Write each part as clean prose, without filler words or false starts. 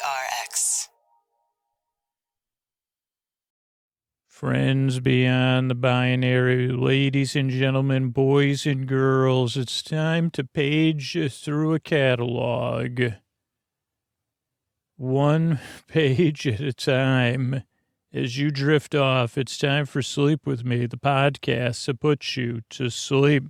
PRX. Friends beyond the binary, ladies and gentlemen, boys and girls, it's time to page through a catalog. One page at a time. As you drift off, it's time for Sleep With Me, the podcast that puts you to sleep.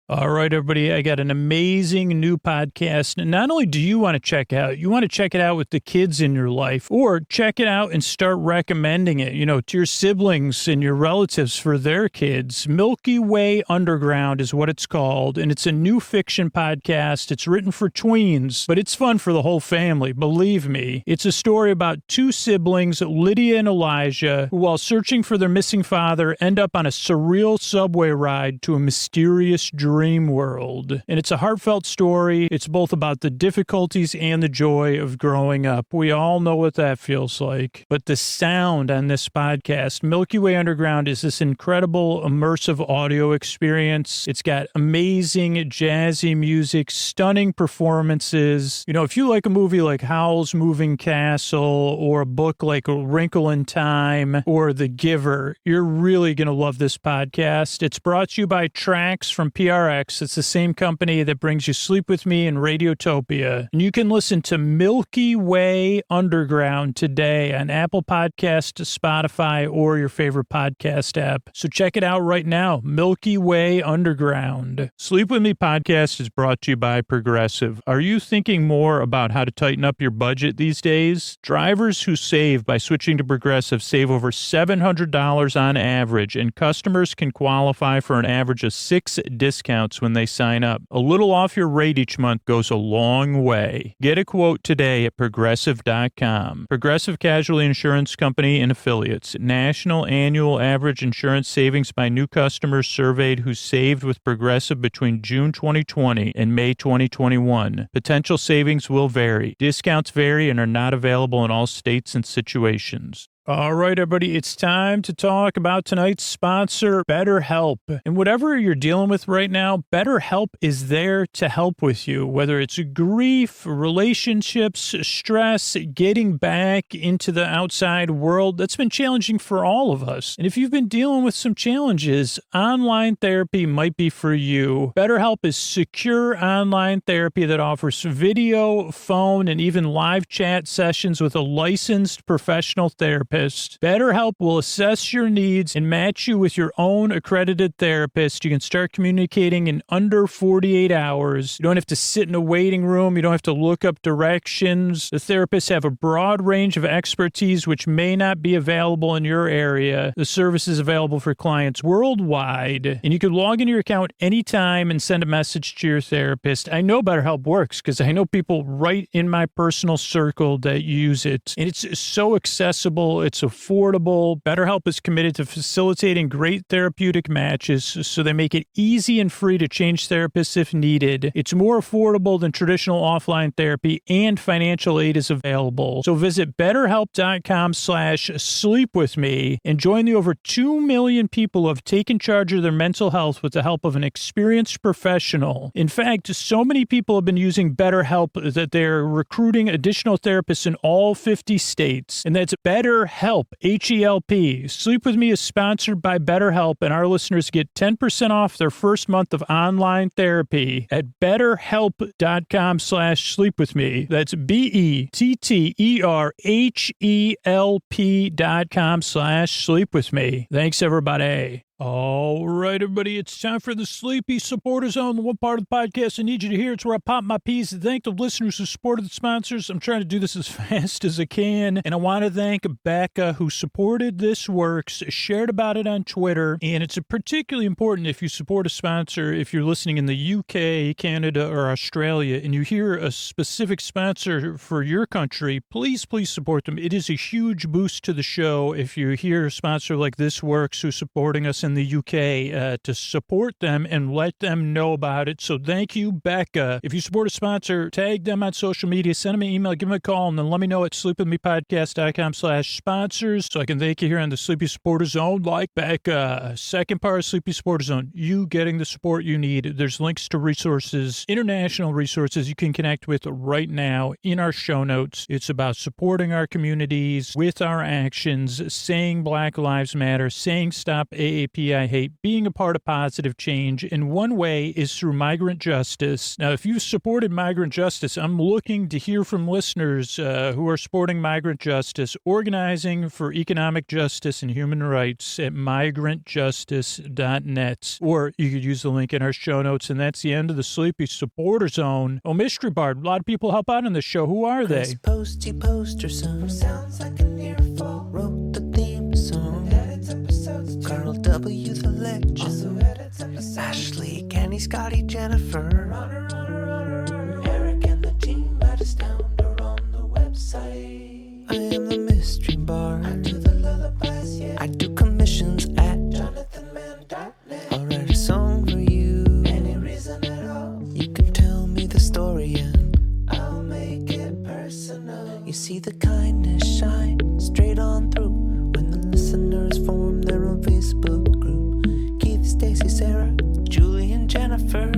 All right, everybody, I got an amazing new podcast. Not only do you want to check out, you want to check it out with the kids in your life, or check it out and start recommending it, to your siblings and your relatives for their kids. Milky Way Underground is what it's called, and it's a new fiction podcast. It's written for tweens, but it's fun for the whole family, believe me. It's a story about two siblings, Lydia and Elijah, who, while searching for their missing father, end up on a surreal subway ride to a mysterious dream world. And it's a heartfelt story. It's both about the difficulties and the joy of growing up. We all know what that feels like. But the sound on this podcast, Milky Way Underground, is this incredible immersive audio experience. It's got amazing jazzy music, stunning performances. If you like a movie like Howl's Moving Castle, or a book like A Wrinkle in Time, or The Giver, you're really going to love this podcast. It's brought to you by Tracks from PRX. It's the same company that brings you Sleep With Me and Radiotopia. And you can listen to Milky Way Underground today on Apple Podcasts, Spotify, or your favorite podcast app. So check it out right now, Milky Way Underground. Sleep With Me podcast is brought to you by Progressive. Are you thinking more about how to tighten up your budget these days? Drivers who save by switching to Progressive save over $700 on average, and customers can qualify for an average of 6 discounts when they sign up. A little off your rate each month goes a long way. Get a quote today at Progressive.com. Progressive Casualty Insurance Company and Affiliates. National annual average insurance savings by new customers surveyed who saved with Progressive between June 2020 and May 2021. Potential savings will vary. Discounts vary and are not available in all states and situations. All right, everybody, it's time to talk about tonight's sponsor, BetterHelp. And whatever you're dealing with right now, BetterHelp is there to help with you, whether it's grief, relationships, stress, getting back into the outside world. That's been challenging for all of us. And if you've been dealing with some challenges, online therapy might be for you. BetterHelp is secure online therapy that offers video, phone, and even live chat sessions with a licensed professional therapist. BetterHelp will assess your needs and match you with your own accredited therapist. You can start communicating in under 48 hours. You don't have to sit in a waiting room. You don't have to look up directions. The therapists have a broad range of expertise which may not be available in your area. The service is available for clients worldwide, and you can log into your account anytime and send a message to your therapist. I know BetterHelp works because I know people right in my personal circle that use it, and it's so accessible. It's affordable. BetterHelp is committed to facilitating great therapeutic matches, so they make it easy and free to change therapists if needed. It's more affordable than traditional offline therapy, and financial aid is available. So visit BetterHelp.com/sleepwithme and join the over 2 million people who have taken charge of their mental health with the help of an experienced professional. In fact, so many people have been using BetterHelp that they're recruiting additional therapists in all 50 states, and that's BetterHelp, H-E-L-P. Sleep With Me is sponsored by BetterHelp, and our listeners get 10% off their first month of online therapy at betterhelp.com/sleepwithme. That's BETTERHELP.com/sleepwithme. Thanks, everybody. All right, everybody, it's time for the Sleepy Supporter Zone, the one part of the podcast I need you to hear. It's where I pop my peas to thank the listeners who supported the sponsors. I'm trying to do this as fast as I can, and I want to thank Becca, who supported This Works, shared about it on Twitter, and it's particularly important if you support a sponsor, if you're listening in the UK, Canada, or Australia, and you hear a specific sponsor for your country, please support them. It is a huge boost to the show if you hear a sponsor like This Works who's supporting us in the UK to support them and let them know about it. So thank you, Becca. If you support a sponsor, tag them on social media, send them an email, give them a call, and then let me know at sleepwithmepodcast.com/sponsors so I can thank you here on the Sleepy Supporter Zone like Becca. Second part of Sleepy Supporter Zone, you getting the support you need. There's links to resources, international resources you can connect with right now in our show notes. It's about supporting our communities with our actions, saying Black Lives Matter, saying stop AAP I hate, being a part of positive change. And one way is through migrant justice. Now, if you've supported migrant justice, I'm looking to hear from listeners who are supporting migrant justice, organizing for economic justice and human rights at migrantjustice.net. Or you could use the link in our show notes. And that's the end of the Sleepy Supporter Zone. Oh, Mystery Bard, a lot of people help out on this show. Who are they? Posty poster son sounds like an earful. Wrote the theme song. Edits episodes. Carl W. the legend. Also edits episodes. Ashley, Kenny, Scotty, Jennifer. Runner. Eric and the team at Astound are on the website. I am the mystery bard. I do the lullabies, yeah. I do commissions at jonathanmann.net. I'll write a song for you. Any reason at all. You can tell me the story and I'll make it personal. You see the kindness shine straight on through when the listeners form their own Facebook group. Keith, Stacy, Sarah, Julie, and Jennifer.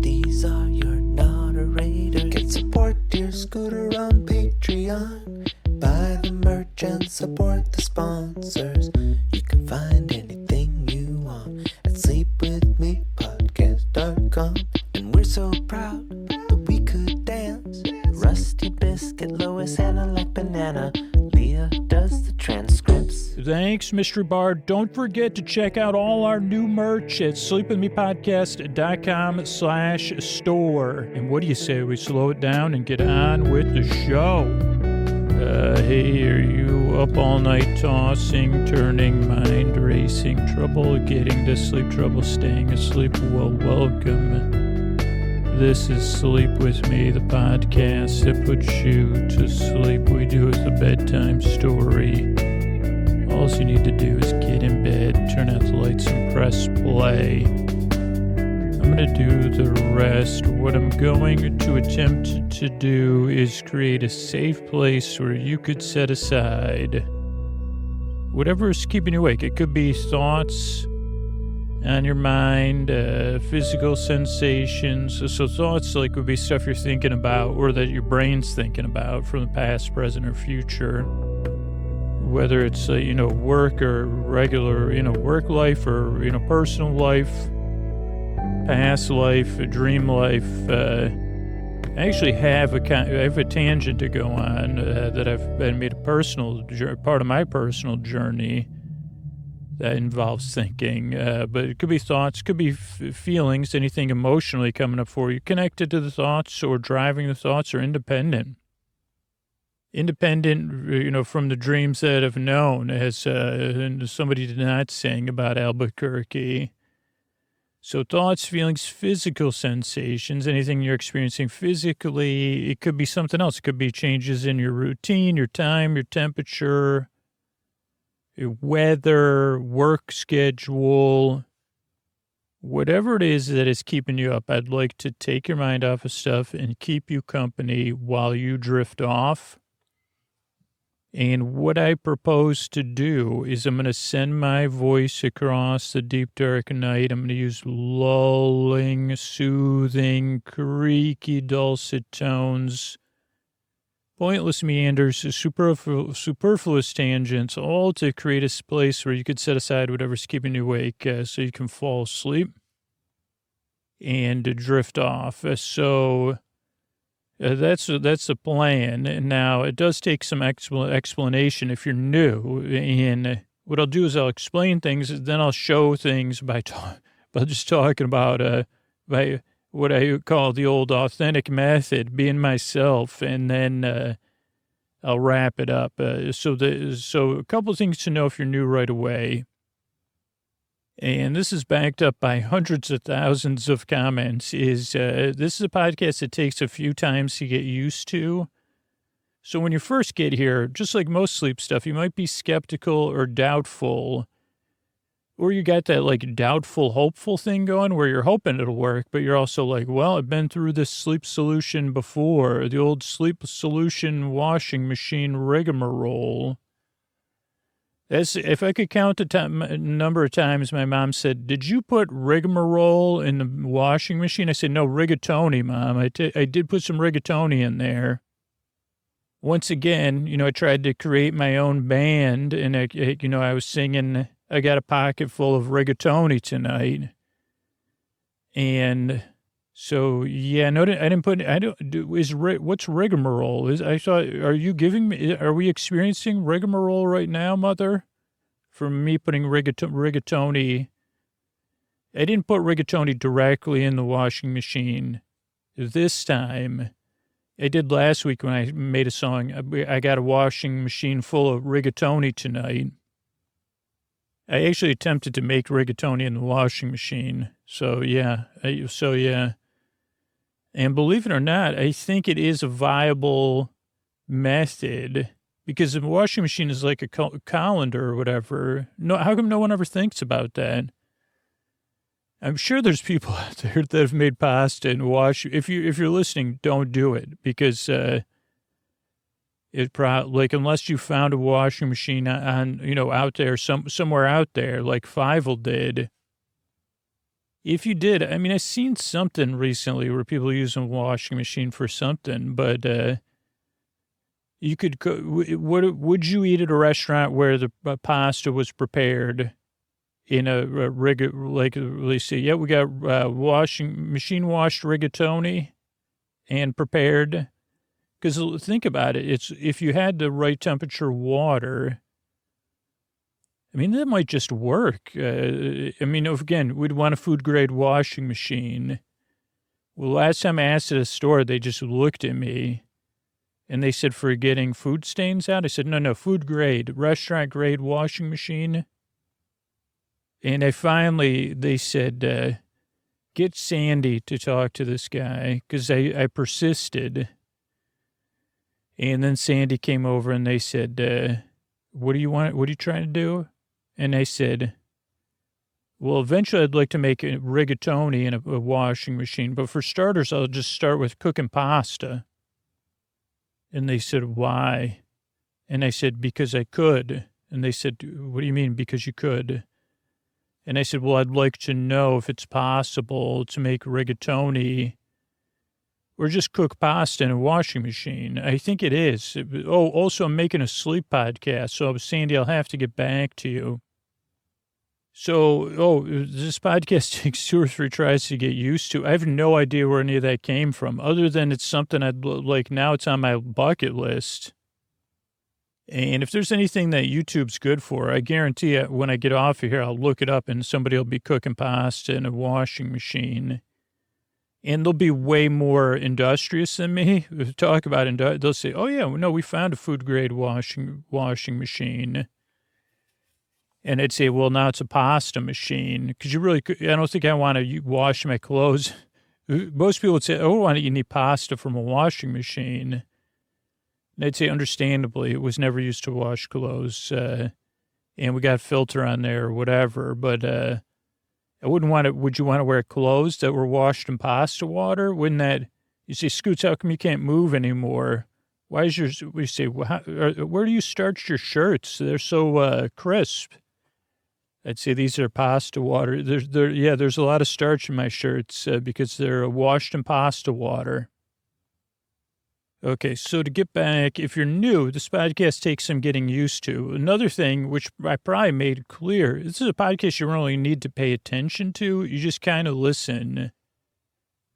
These are your moderators. Get support dear Scooter on Patreon. Buy the merch and support the sponsors. You can find anything you want at sleepwithmepodcast.com. And we're so proud that we could dance. Rusty Biscuit, Lois, Hannah like banana. Leah does the transcripts. Thanks, Mr. Bard. Don't forget to check out all our new merch at sleepwithmepodcast.com/store. And what do you say we slow it down and get on with the show? Hey, are you up all night tossing, turning, mind racing, trouble getting to sleep, trouble staying asleep? Well, welcome. This is Sleep With Me, the podcast that puts you to sleep. We do it with a bedtime story. All you need to do is get in bed, turn out the lights, and press play. I'm going to do the rest. What I'm going to attempt to do is create a safe place where you could set aside whatever is keeping you awake. It could be thoughts on your mind, physical sensations. So thoughts like would be stuff you're thinking about or that your brain's thinking about from the past, present, or future. Whether it's, work or regular, work life or, personal life, past life, a dream life. I actually have a tangent to go on that I've made a part of my personal journey that involves thinking. But it could be thoughts, could be feelings, anything emotionally coming up for you, connected to the thoughts or driving the thoughts or independent. Independent, from the dreams that I've known, as somebody did not sing about Albuquerque. So thoughts, feelings, physical sensations, anything you're experiencing physically. It could be something else. It could be changes in your routine, your time, your temperature, your weather, work schedule, whatever it is that is keeping you up. I'd like to take your mind off of stuff and keep you company while you drift off. And what I propose to do is I'm going to send my voice across the deep, dark night. I'm going to use lulling, soothing, creaky, dulcet tones, pointless meanders, superfluous tangents, all to create a place where you could set aside whatever's keeping you awake so you can fall asleep and drift off. That's the plan. Now, it does take some explanation if you're new. And what I'll do is I'll explain things, then I'll show things by just talking about by what I call the old authentic method, being myself, and then I'll wrap it up. So a couple of things to know if you're new right away. And this is backed up by hundreds of thousands of comments, this is a podcast that takes a few times to get used to. So when you first get here, just like most sleep stuff, you might be skeptical or doubtful Or you got that like doubtful, hopeful thing going where you're hoping it'll work, but you're also like, well, I've been through this sleep solution before, the old sleep solution washing machine rigmarole. If I could count the number of times my mom said, did you put rigmarole in the washing machine? I said, no, rigatoni, Mom. I did put some rigatoni in there. Once again, I tried to create my own band, and I was singing, I got a pocket full of rigatoni tonight. And so, yeah, no, I didn't put, what's rigmarole? Are we experiencing rigmarole right now, Mother? From me putting rigatoni. I didn't put rigatoni directly in the washing machine this time. I did last week when I made a song. I got a washing machine full of rigatoni tonight. I actually attempted to make rigatoni in the washing machine. So, yeah. And believe it or not, I think it is a viable method because the washing machine is like a colander or whatever. No, how come no one ever thinks about that? I'm sure there's people out there that have made pasta and wash. If you're listening, don't do it because unless you found a washing machine on out there somewhere out there like Fievel did. If you did, I mean, I've seen something recently where people use a washing machine for something, but you could would you eat at a restaurant where the pasta was prepared in a like they say, yeah, we got washing machine washed rigatoni and prepared. Because think about it, it's if you had the right temperature water, I mean, that might just work. Again, we'd want a food-grade washing machine. Well, last time I asked at a store, they just looked at me, and they said, for getting food stains out? I said, no, food-grade, restaurant-grade washing machine. And they said, get Sandy to talk to this guy, because I persisted. And then Sandy came over, and they said, what do you want? What are you trying to do? And I said, well, eventually I'd like to make a rigatoni in a washing machine. But for starters, I'll just start with cooking pasta. And they said, why? And I said, because I could. And they said, what do you mean, because you could? And I said, well, I'd like to know if it's possible to make rigatoni or just cook pasta in a washing machine. I think it is. Oh, also, I'm making a sleep podcast. So, Sandy, I'll have to get back to you. So, this podcast takes 2 or 3 tries to get used to. I have no idea where any of that came from, other than it's something I'd like. Now it's on my bucket list. And if there's anything that YouTube's good for, I guarantee you, when I get off of here, I'll look it up and somebody will be cooking pasta in a washing machine. And they'll be way more industrious than me. Talk about they'll say, oh, yeah, no, we found a food-grade washing machine. And I'd say, well, now it's a pasta machine. Because I don't think I want to wash my clothes. Most people would say, oh, why don't you need pasta from a washing machine? And I'd say, understandably, it was never used to wash clothes. And we got a filter on there or whatever. But I wouldn't want to, would you want to wear clothes that were washed in pasta water? Wouldn't that, you say, Scoots, how come you can't move anymore? Why is we say, where do you starch your shirts? They're so crisp. I'd say these are pasta water. There's a lot of starch in my shirts because they're washed in pasta water. Okay, so to get back, if you're new, this podcast takes some getting used to. Another thing, which I probably made clear, this is a podcast you really need to pay attention to. You just kind of listen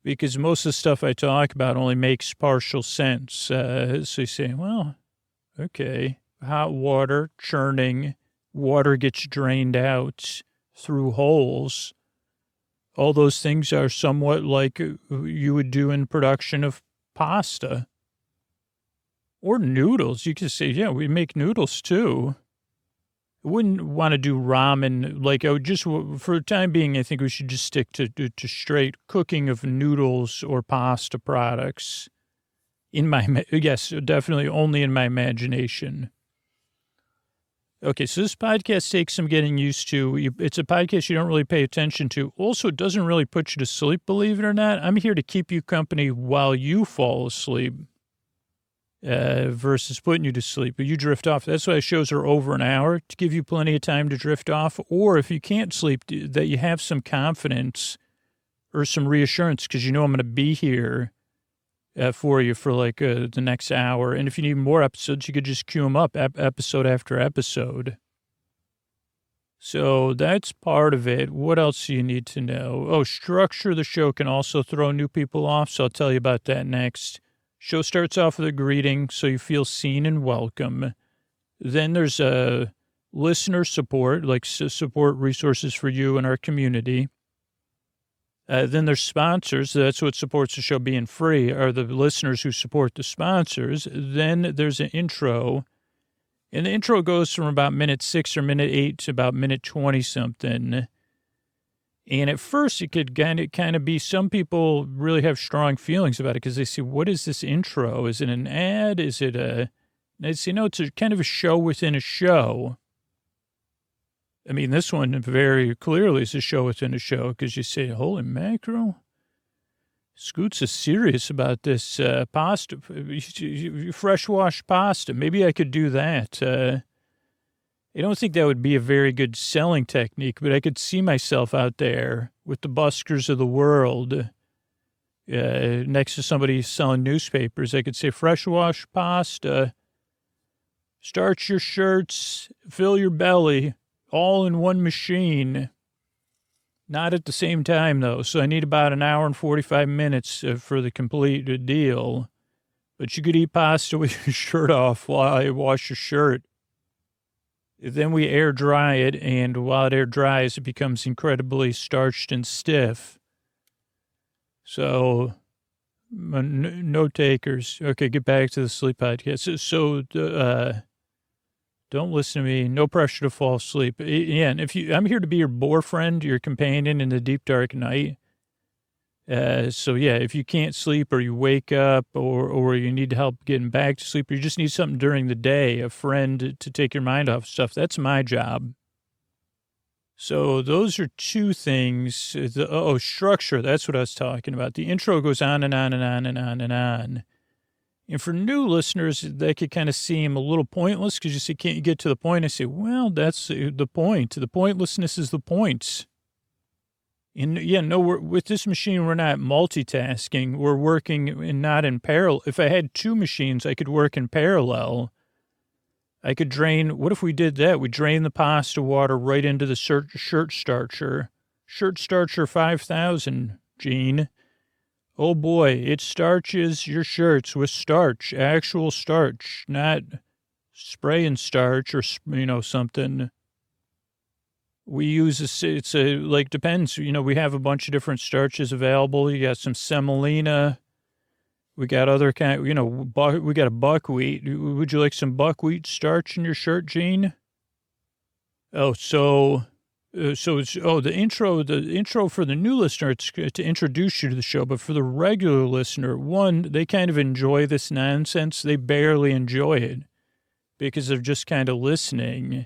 because most of the stuff I talk about only makes partial sense. So you say, well, okay, hot water, churning, water gets drained out through holes. All those things are somewhat like you would do in production of pasta. Or noodles. You could say, yeah, we make noodles too. I wouldn't want to do ramen. Like, I would just, for the time being, I think we should just stick to straight cooking of noodles or pasta products. Yes, definitely only in my imagination. Okay, so this podcast takes some getting used to. It's a podcast you don't really pay attention to. Also, it doesn't really put you to sleep, believe it or not. I'm here to keep you company while you fall asleep versus putting you to sleep. But you drift off. That's why shows are over an hour, to give you plenty of time to drift off. Or if you can't sleep, that you have some confidence or some reassurance because you know I'm going to be here for you for like the next hour. And if you need more episodes, you could just queue them up episode after episode. So that's part of it. What else do you need to know? Oh, structure of the show can also throw new people off. So I'll tell you about that next. Show starts off with a greeting so you feel seen and welcome. Then there's listener support, like support resources for you and our community. Then there's sponsors. That's what supports the show being free, are the listeners who support the sponsors. Then there's an intro. And the intro goes from about minute 6 or minute 8 to about minute 20-something. And at first, it could kind of be, some people really have strong feelings about it because they say, what is this intro? Is it an ad? Is it a... They say, no, it's kind of a show within a show. I mean, this one very clearly is a show within a show because you say, holy mackerel, Scoots is serious about this pasta, fresh wash pasta. Maybe I could do that. I don't think that would be a very good selling technique, but I could see myself out there with the buskers of the world next to somebody selling newspapers. I could say, fresh wash pasta, starch your shirts, fill your belly, all in one machine. Not at the same time, though. So I need about an hour and 45 minutes for the complete deal. But you could eat pasta with your shirt off while you wash your shirt. Then we air dry it, and while it air dries, it becomes incredibly starched and stiff. So, no takers. Okay, get back to the sleep podcast. So don't listen to me. No pressure to fall asleep. Yeah, and I'm here to be your boyfriend, your companion in the deep dark night. So yeah, if you can't sleep or you wake up or you need help getting back to sleep, or you just need something during the day, a friend to take your mind off stuff, that's my job. So those are two things. Structure. That's what I was talking about. The intro goes on and on and on and on and on. And for new listeners, that could kind of seem a little pointless because you say, can't you get to the point? I say, well, that's the point. The pointlessness is the point. And yeah, no, with this machine, we're not multitasking. We're working and not in parallel. If I had two machines, I could work in parallel. I could drain. What if we did that? We drain the pasta water right into the shirt starcher. Shirt starcher 5000, Gene. Oh boy, it starches your shirts with starch, actual starch, not spray and starch or, something. We use depends. We have a bunch of different starches available. You got some semolina. We got other kind, we got a buckwheat. Would you like some buckwheat starch in your shirt, Gene? Oh, the intro for the new listener, it's to introduce you to the show, but for the regular listener, one, they kind of enjoy this nonsense. They barely enjoy it because they're just kind of listening.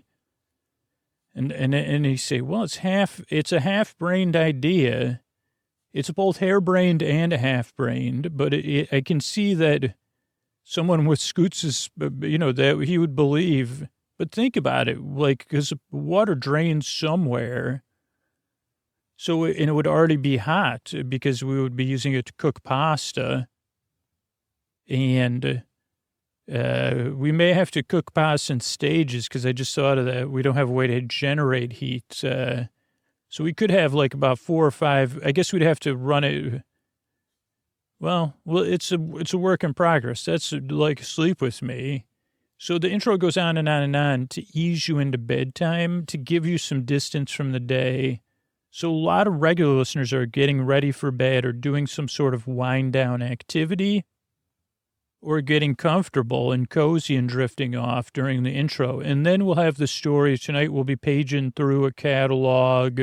And they say, well, it's a half-brained idea. It's both harebrained and half-brained, but I can see that someone with Scoots' that he would believe. But think about it, because water drains somewhere. So, and it would already be hot because we would be using it to cook pasta. And we may have to cook pasta in stages because I just thought of that. We don't have a way to generate heat. So we could have about 4 or 5. I guess we'd have to run it. Well, it's a work in progress. That's like sleep with me. So the intro goes on and on and on to ease you into bedtime, to give you some distance from the day. So a lot of regular listeners are getting ready for bed or doing some sort of wind down activity or getting comfortable and cozy and drifting off during the intro. And then we'll have the story. Tonight we'll be paging through a catalog.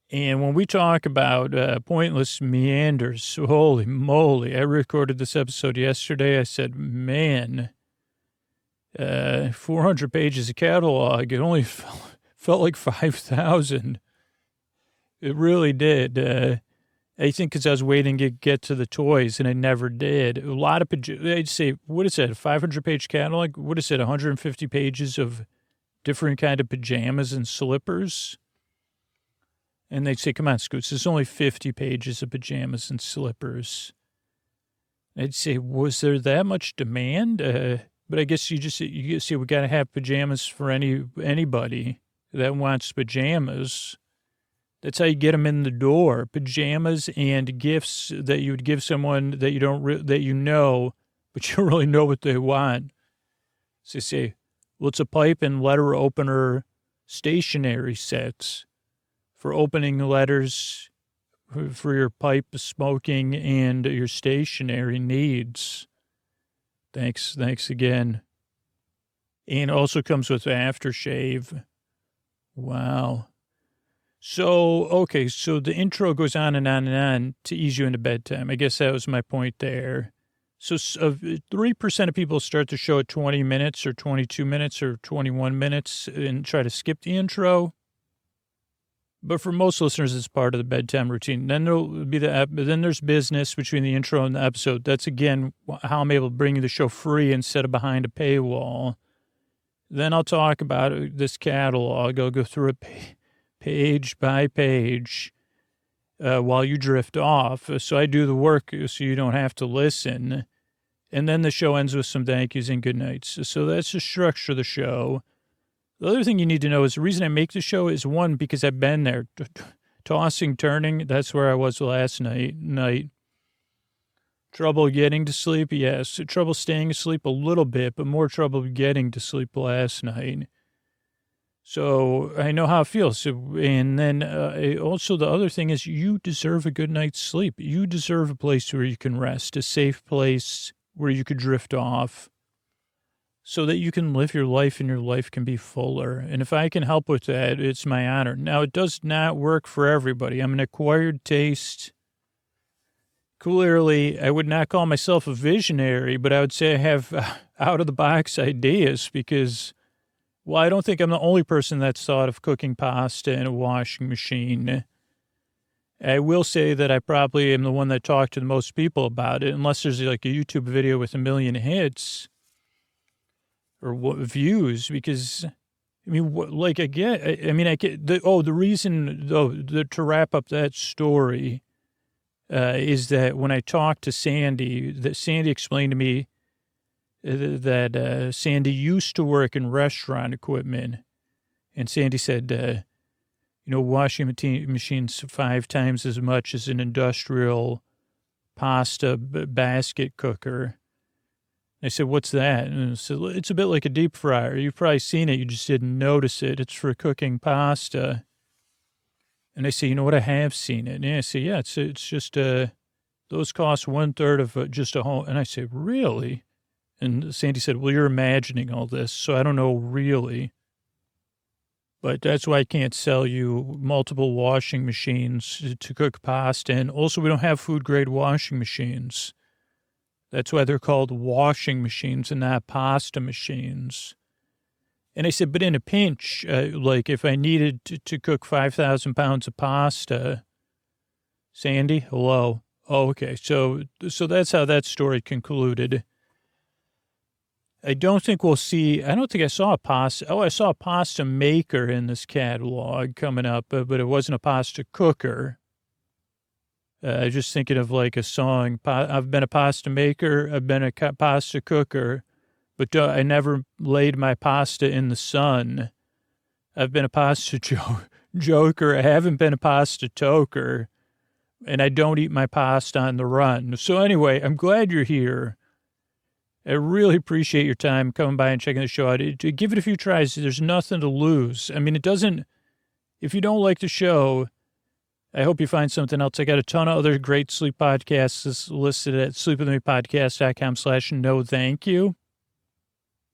And when we talk about pointless meanders, holy moly, I recorded this episode yesterday. I said, man, 400 pages of catalog. It only felt like 5,000. It really did. I think because I was waiting to get to the toys, and I never did. A lot of, I'd say, what is that, a 500-page catalog? What is it, 150 pages of different kind of pajamas and slippers? And they'd say, come on, Scoots, there's only 50 pages of pajamas and slippers. I'd say, was there that much demand? But I guess you see, we got to have pajamas for anybody that wants pajamas. That's how you get them in the door. Pajamas and gifts that you would give someone that you don't but you don't really know what they want. So you say, well, it's a pipe and letter opener stationery sets for opening letters for your pipe smoking and your stationery needs. Thanks again. And also comes with aftershave. Wow. So, okay, so the intro goes on and on and on to ease you into bedtime. I guess that was my point there. So 3% of people start the show at 20 minutes or 22 minutes or 21 minutes and try to skip the intro. But for most listeners, it's part of the bedtime routine. Then there'll be then there's business between the intro and the episode. That's, again, how I'm able to bring you the show free instead of behind a paywall. Then I'll talk about this catalog. I'll go through it page by page while you drift off. So I do the work so you don't have to listen. And then the show ends with some thank yous and good nights. So that's the structure of the show. The other thing you need to know is the reason I make the show is, one, because I've been there, tossing, turning. That's where I was last night. Trouble getting to sleep, yes. Trouble staying asleep a little bit, but more trouble getting to sleep last night. So I know how it feels. So, and then also the other thing is you deserve a good night's sleep. You deserve a place where you can rest, a safe place where you could drift off so that you can live your life and your life can be fuller. And if I can help with that, it's my honor. Now, it does not work for everybody. I'm an acquired taste. Clearly, I would not call myself a visionary, but I would say I have out-of-the-box ideas because, well, I don't think I'm the only person that's thought of cooking pasta in a washing machine. I will say that I probably am the one that talked to the most people about it, unless there's like a YouTube video with 1 million hits or views, because, I mean, the reason, though, to wrap up that story is that when I talked to Sandy, that Sandy explained to me that Sandy used to work in restaurant equipment. And Sandy said, washing machines 5 times as much as an industrial pasta basket cooker. I said, what's that? And I said, it's a bit like a deep fryer. You've probably seen it. You just didn't notice it. It's for cooking pasta. And I say, you know what? I have seen it. And I say, yeah, it's just, those cost 1/3 of just a home. And I say, really? And Sandy said, well, you're imagining all this, so I don't know really. But that's why I can't sell you multiple washing machines to cook pasta. And also, we don't have food-grade washing machines. That's why they're called washing machines and not pasta machines. And I said, but in a pinch, like if I needed to cook 5,000 pounds of pasta, Sandy, hello. Oh, okay. So that's how that story concluded. I don't think I saw a pasta. Oh, I saw a pasta maker in this catalog coming up, but it wasn't a pasta cooker. Just thinking of like a song. I've been a pasta maker. I've been a pasta cooker, but I never laid my pasta in the sun. I've been a pasta joker. I haven't been a pasta toker, and I don't eat my pasta on the run. So anyway, I'm glad you're here. I really appreciate your time coming by and checking the show out. Give it a few tries. There's nothing to lose. I mean, if you don't like the show, I hope you find something else. I got a ton of other great sleep podcasts listed at sleepwithmepodcast.com/no thank you.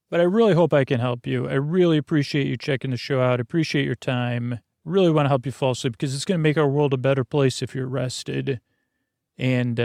But I really hope I can help you. I really appreciate you checking the show out. I appreciate your time. Really want to help you fall asleep because it's going to make our world a better place if you're rested. And,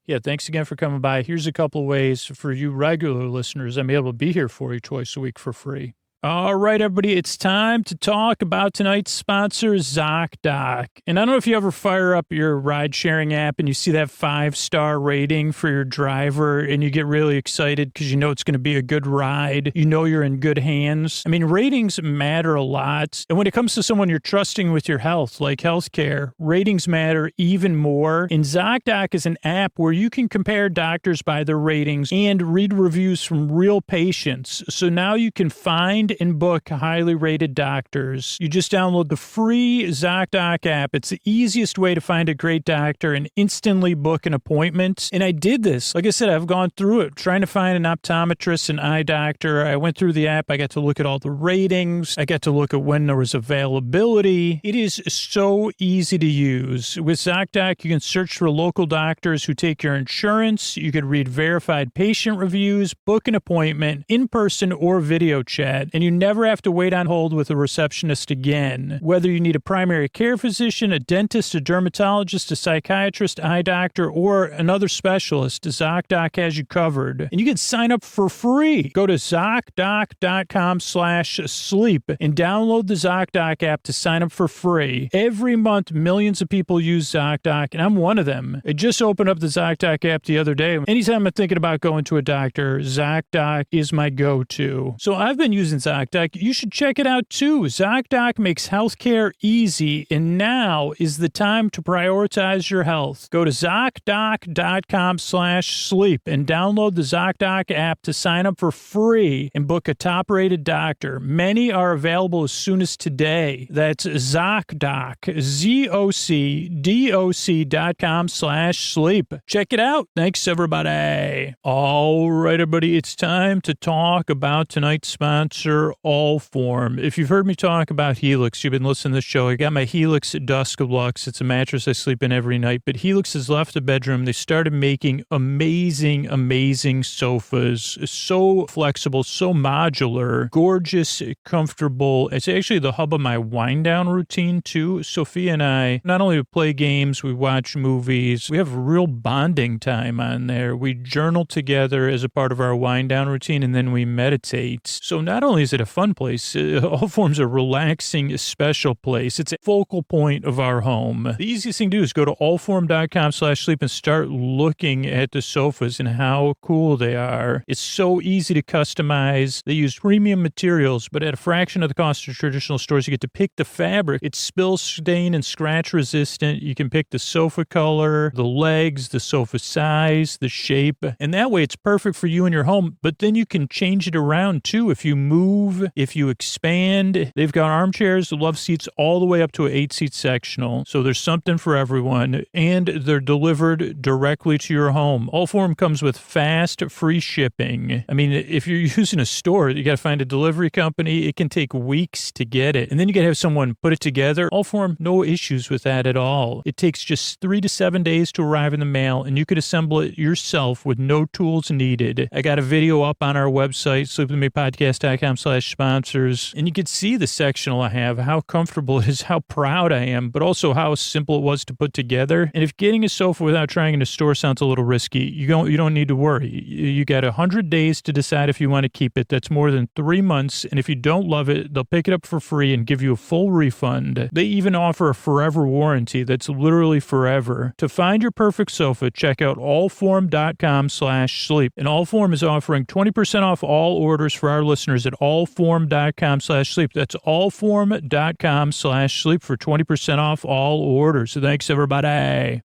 Yeah, thanks again for coming by. Here's a couple of ways for you regular listeners. I'm able to be here for you twice a week for free. All right, everybody, it's time to talk about tonight's sponsor, ZocDoc. And I don't know if you ever fire up your ride-sharing app and you see that 5-star rating for your driver and you get really excited because you know it's going to be a good ride. You know you're in good hands. I mean, ratings matter a lot. And when it comes to someone you're trusting with your health, like healthcare, ratings matter even more. And ZocDoc is an app where you can compare doctors by their ratings and read reviews from real patients. So now you can find and book highly rated doctors. You just download the free ZocDoc app. It's the easiest way to find a great doctor and instantly book an appointment. And I did this. Like I said, I've gone through it, trying to find an optometrist, an eye doctor. I went through the app. I got to look at all the ratings. I got to look at when there was availability. It is so easy to use. With ZocDoc, you can search for local doctors who take your insurance. You could read verified patient reviews, book an appointment, in person or video chat, and you never have to wait on hold with a receptionist again. Whether you need a primary care physician, a dentist, a dermatologist, a psychiatrist, eye doctor, or another specialist, ZocDoc has you covered. And you can sign up for free. Go to ZocDoc.com/sleep and download the ZocDoc app to sign up for free. Every month, millions of people use ZocDoc, and I'm one of them. I just opened up the ZocDoc app the other day. Anytime I'm thinking about going to a doctor, ZocDoc is my go-to. So I've been using ZocDoc. You should check it out too. ZocDoc makes healthcare easy, and now is the time to prioritize your health. Go to ZocDoc.com/sleep and download the ZocDoc app to sign up for free and book a top-rated doctor. Many are available as soon as today. That's ZocDoc, ZocDoc.com/sleep. Check it out. Thanks, everybody. All right, everybody, it's time to talk about tonight's sponsor, Allform. If you've heard me talk about Helix, you've been listening to the show. I got my Helix Dusk Lux. It's a mattress I sleep in every night. But Helix has left the bedroom. They started making amazing sofas. So flexible, so modular, gorgeous, comfortable. It's actually the hub of my wind down routine too. Sophia and I not only play games, we watch movies. We have real bonding time on there. We journal together as a part of our wind down routine, and then we meditate. So not only is it a fun place, Allform's a relaxing, special place. It's a focal point of our home. The easiest thing to do is go to allform.com/sleep and start looking at the sofas and how cool they are. It's so easy to customize. They use premium materials, but at a fraction of the cost of traditional stores. You get to pick the fabric. It's spill, stain, and scratch resistant. You can pick the sofa color, the legs, the sofa size, the shape, and that way it's perfect for you and your home. But then you can change it around too. If you move, if you expand, they've got armchairs, love seats, all the way up to an 8-seat sectional. So there's something for everyone, and they're delivered directly to your home. Allform comes with fast, free shipping. I mean, if you're using a store, you got to find a delivery company. It can take weeks to get it, and then you got to have someone put it together. Allform, no issues with that at all. It takes just 3 to 7 days to arrive in the mail, and you could assemble it yourself with no tools needed. I got a video up on our website, sleepwithmepodcast.com/sponsors, and you can see the sectional I have, how comfortable it is, how proud I am, but also how simple it was to put together. And if getting a sofa without trying in a store sounds a little risky, you don't need to worry. You got 100 days to decide if you want to keep it. That's more than 3 months, and if you don't love it, they'll pick it up for free and give you a full refund. They even offer a forever warranty that's literally forever. To find your perfect sofa, check out allform.com/sleep. And Allform is offering 20% off all orders for our listeners at allform.com/sleep. That's allform.com/sleep for 20% off all orders. So thanks, everybody. All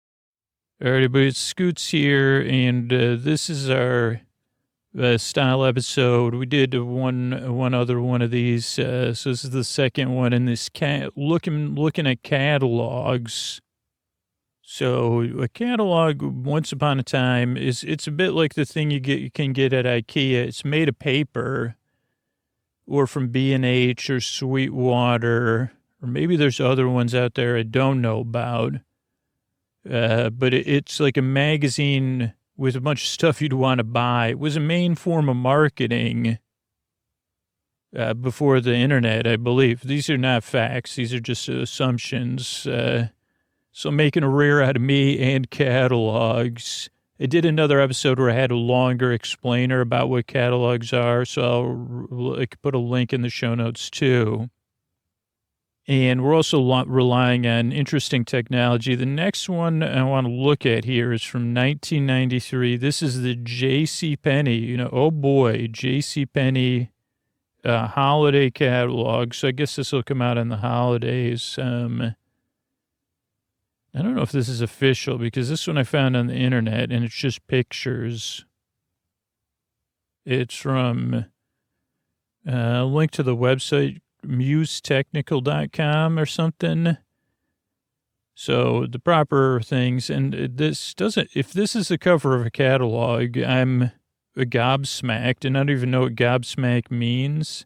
right, everybody, it's Scoots here, and this is our style episode. We did one other one of these, so this is the second one in this looking at catalogs. So a catalog, once upon a time, it's a bit like the thing you can get at IKEA. It's made of paper, or from B&H or Sweetwater, or maybe there's other ones out there I don't know about. But it's like a magazine with a bunch of stuff you'd want to buy. It was a main form of marketing before the internet, I believe. These are not facts. These are just assumptions. So making a rear out of me and catalogs. I did another episode where I had a longer explainer about what catalogs are, so I could put a link in the show notes too. And we're also relying on interesting technology. The next one I want to look at here is from 1993. This is the JCPenney, oh boy, JCPenney holiday catalog. So I guess this will come out on the holidays. I don't know if this is official because this one I found on the internet and it's just pictures. It's from a link to the website, musetechnical.com or something. So the proper things, and this doesn't, if this is the cover of a catalog, I'm gobsmacked, and I don't even know what gobsmack means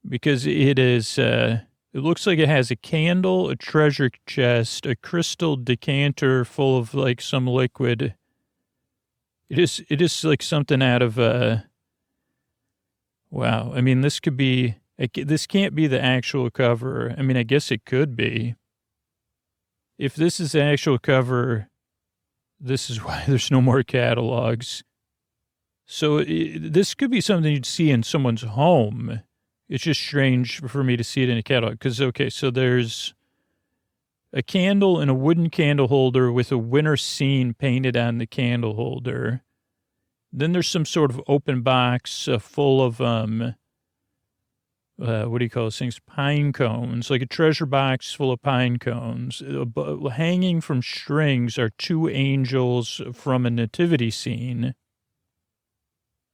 because it is, it looks like it has a candle, a treasure chest, a crystal decanter full of like some liquid. It is like something out of, wow. I mean, this could be, this can't be the actual cover. I mean, I guess it could be. If this is the actual cover, this is why there's no more catalogs. So this could be something you'd see in someone's home. It's just strange for me to see it in a catalog. Because, okay, so there's a candle and a wooden candle holder with a winter scene painted on the candle holder. Then there's some sort of open box full of, what do you call those things? Pine cones, like a treasure box full of pine cones. Hanging from strings are two angels from a nativity scene.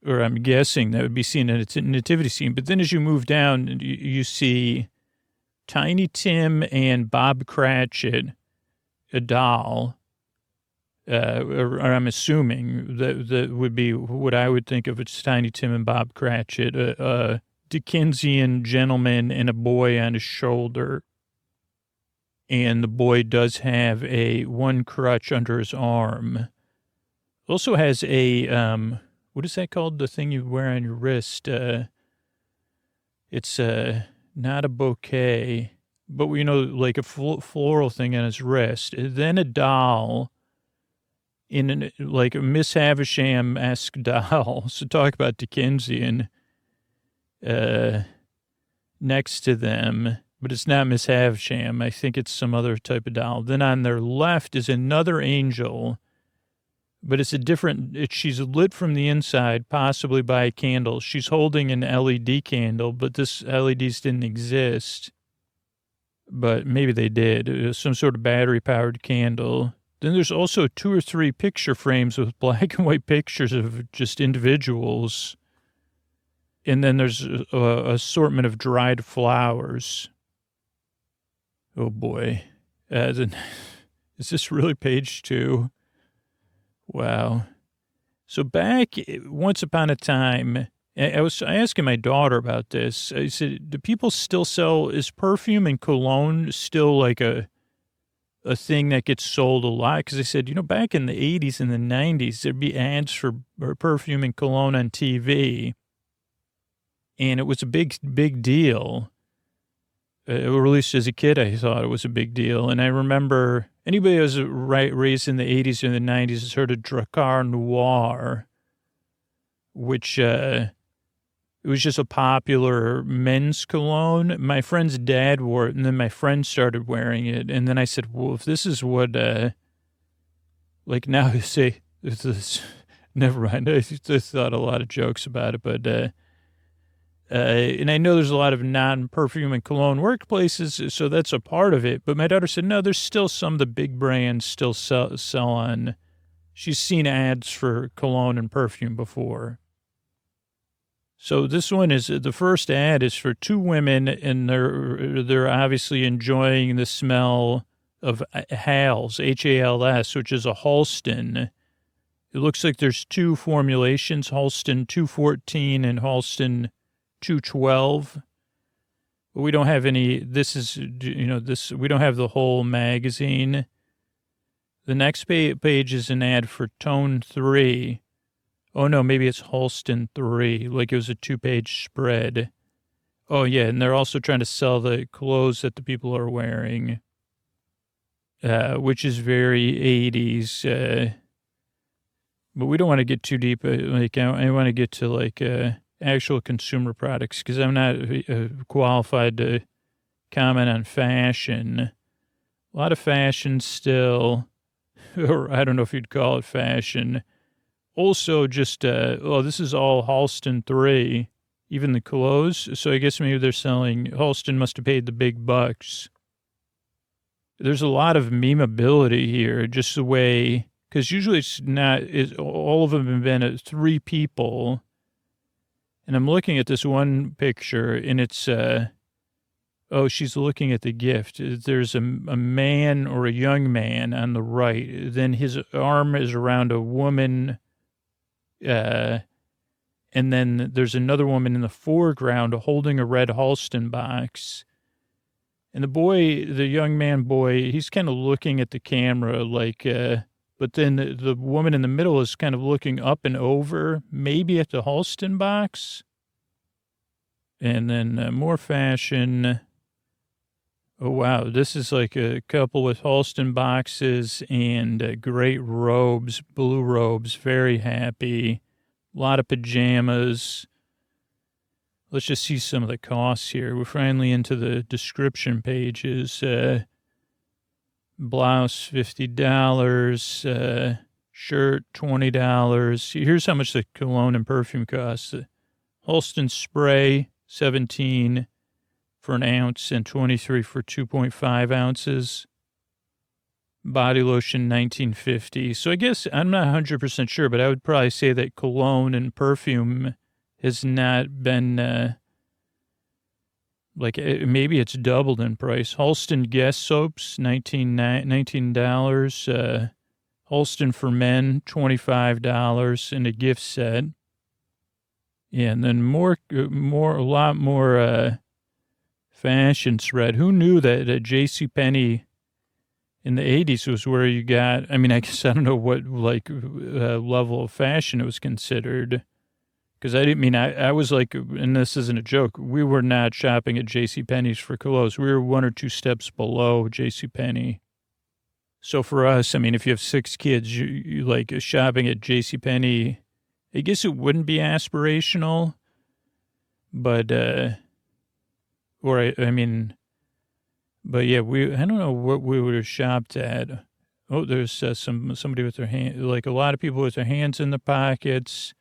Or I'm guessing that would be seen in a nativity scene. But then as you move down, you see Tiny Tim and Bob Cratchit, a doll. Or I'm assuming that would be what I would think of as Tiny Tim and Bob Cratchit, Dickensian gentleman and a boy on his shoulder. And the boy does have one crutch under his arm. Also has what is that called? The thing you wear on your wrist. It's not a bouquet, but like a floral thing on his wrist. Then a doll in like a Miss Havisham-esque doll. So talk about Dickensian. Next to them, but it's not Miss Havisham. I think it's some other type of doll. Then on their left is another angel, but it's a different, she's lit from the inside, possibly by a candle. She's holding an LED candle, but this LEDs didn't exist, but maybe they did. It was some sort of battery-powered candle. Then there's also 2 or 3 picture frames with black and white pictures of just individuals. And then there's an assortment of dried flowers. Oh, boy. Is this really page 2? Wow. So back once upon a time, I was asking my daughter about this. I said, do people still sell, is perfume and cologne still like a thing that gets sold a lot? Because I said, back in the 80s and the 90s, there'd be ads for perfume and cologne on TV. And it was a big, big deal. Or at least as a kid, I thought it was a big deal. And I remember anybody who was raised in the 80s or the 90s has heard of Dracar Noir, which it was just a popular men's cologne. My friend's dad wore it, and then my friend started wearing it. And then I said, well, if this is what, like now you say, this, never mind. I thought a lot of jokes about it, but... and I know there's a lot of non-perfume and cologne workplaces, so that's a part of it. But my daughter said, no, there's still some of the big brands still sell on. She's seen ads for cologne and perfume before. So this one is, the first ad is for 2 women, and they're obviously enjoying the smell of Hals, H-A-L-S, which is a Halston. It looks like there's 2 formulations, Halston 214 and Halston 212. But we don't have any, this is, we don't have the whole magazine. The next page is an ad for Tone 3. Oh, no, maybe it's Halston 3, like it was a 2-page spread. Oh, yeah, and they're also trying to sell the clothes that the people are wearing, which is very 80s. But we don't want to get too deep. Like, I want to get to, like, actual consumer products because I'm not qualified to comment on fashion. A lot of fashion still, or I don't know if you'd call it fashion. Also, just, this is all Halston 3, even the clothes. So I guess maybe they're selling, Halston must have paid the big bucks. There's a lot of memeability here, just the way, because usually it's not, all of them have been 3 people. And I'm looking at this one picture, and it's, she's looking at the gift. There's a man or a young man on the right. Then his arm is around a woman, and then there's another woman in the foreground holding a red Halston box. And the young man boy, he's kind of looking at the camera like, but then the woman in the middle is kind of looking up and over, maybe at the Halston box. And then more fashion. Oh, wow. This is like a couple with Halston boxes and great robes, blue robes, very happy. A lot of pajamas. Let's just see some of the costs here. We're finally into the description pages. Blouse, $50. Shirt, $20. Here's how much the cologne and perfume costs. Halston spray, $17 for an ounce and $23 for 2.5 ounces. Body lotion, $19.50. So I guess I'm not 100% sure, but I would probably say that cologne and perfume has not been, maybe it's doubled in price. Halston Guest soaps, $19. Halston for men, $25 in a gift set. Yeah, and then a lot more fashion thread. Who knew that JCPenney in the 80s was where you got, I mean, I guess I don't know what, level of fashion it was considered. Because I was like, and this isn't a joke, we were not shopping at JCPenney's for clothes. We were 1 or 2 steps below JCPenney. So for us, I mean, if you have 6 kids, you like shopping at JCPenney, I guess it wouldn't be aspirational, but, but yeah, I don't know what we would have shopped at. Oh, there's somebody with their hand, like a lot of people with their hands in the pockets.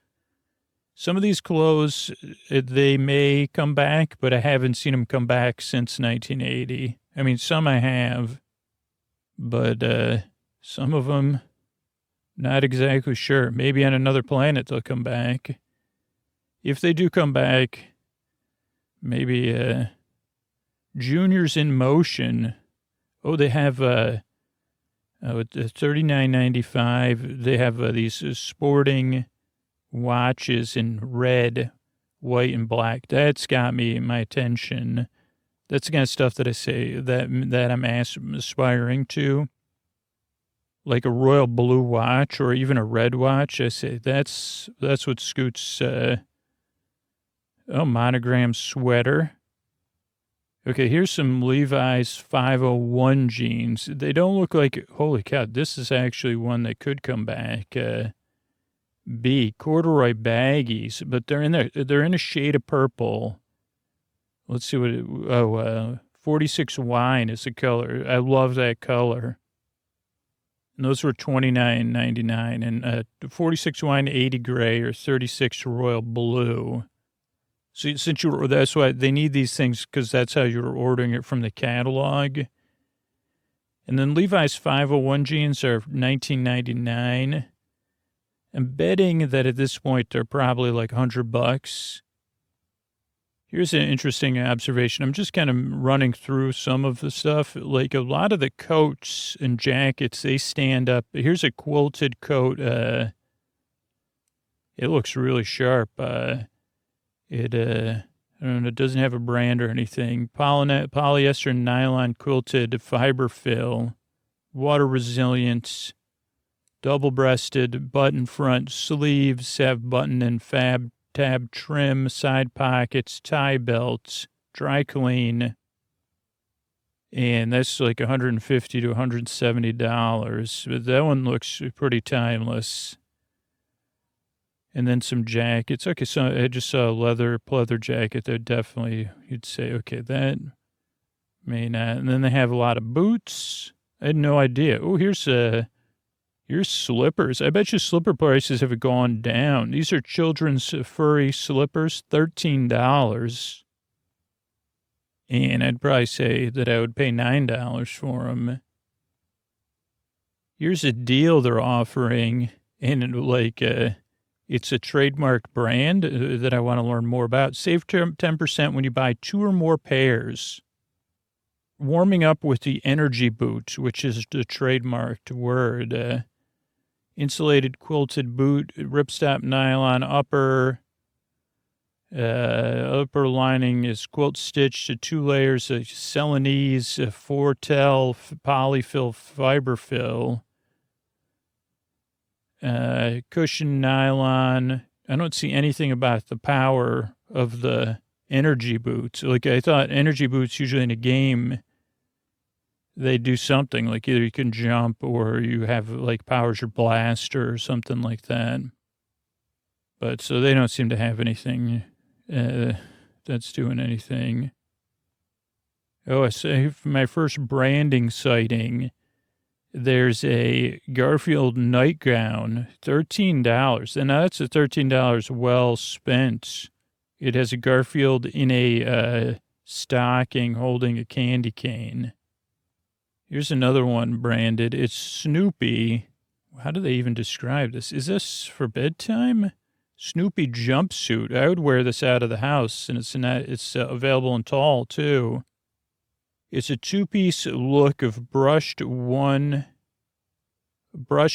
Some of these clothes, they may come back, but I haven't seen them come back since 1980. I mean, some I have, but some of them, not exactly sure. Maybe on another planet they'll come back. If they do come back, maybe Juniors in Motion. Oh, they have $39.95. They have these sporting watches in red, white, and black. That's got my attention. That's the kind of stuff that I say that I'm aspiring to. Like a royal blue watch or even a red watch. I say that's what Scoot's, monogram sweater. Okay, here's some Levi's 501 jeans. They don't look like, holy cow, this is actually one that could come back. Corduroy baggies, but they're in a shade of purple. Let's see what 46 wine is the color. I love that color. And those were $29.99, and 46 wine, 80 gray, or 36 royal blue. So that's why they need these things, because that's how you're ordering it from the catalog. And then Levi's 501 jeans are $19.99. I'm betting that at this point they're probably like $100. Here's an interesting observation. I'm just kind of running through some of the stuff. Like a lot of the coats and jackets, they stand up. Here's a quilted coat. It looks really sharp. I don't know, it doesn't have a brand or anything. Polyester nylon quilted fiber fill, water resilience, double-breasted, button front sleeves, have button and fab tab trim, side pockets, tie belts, dry clean. And that's like $150 to $170. But that one looks pretty timeless. And then some jackets. Okay, so I just saw a leather jacket. They're definitely, you'd say, okay, that may not. And then they have a lot of boots. I had no idea. Oh, here's slippers. I bet you slipper prices have gone down. These are children's furry slippers, $13. And I'd probably say that I would pay $9 for them. Here's a deal they're offering, and it's a trademark brand that I want to learn more about. Save 10% when you buy 2 or more pairs. Warming up with the energy boot, which is the trademarked word. Insulated quilted boot, ripstop nylon upper. Upper lining is quilt stitched to 2 layers of Celanese, Fortel, polyfill, fiberfill. Cushion nylon. I don't see anything about the power of the energy boots. Like, I thought energy boots usually in a game, they do something. Like, either you can jump or you have, like, powers your blaster or something like that. But, so they don't seem to have anything that's doing anything. Oh, I saved my first branding sighting. There's a Garfield Nightgown, $13. And that's a $13 well spent. It has a Garfield in a stocking holding a candy cane. Here's another one branded. It's Snoopy. How do they even describe this? Is this for bedtime? Snoopy Jumpsuit. I would wear this out of the house, and it's available in tall, too. It's a 2-piece look of brushed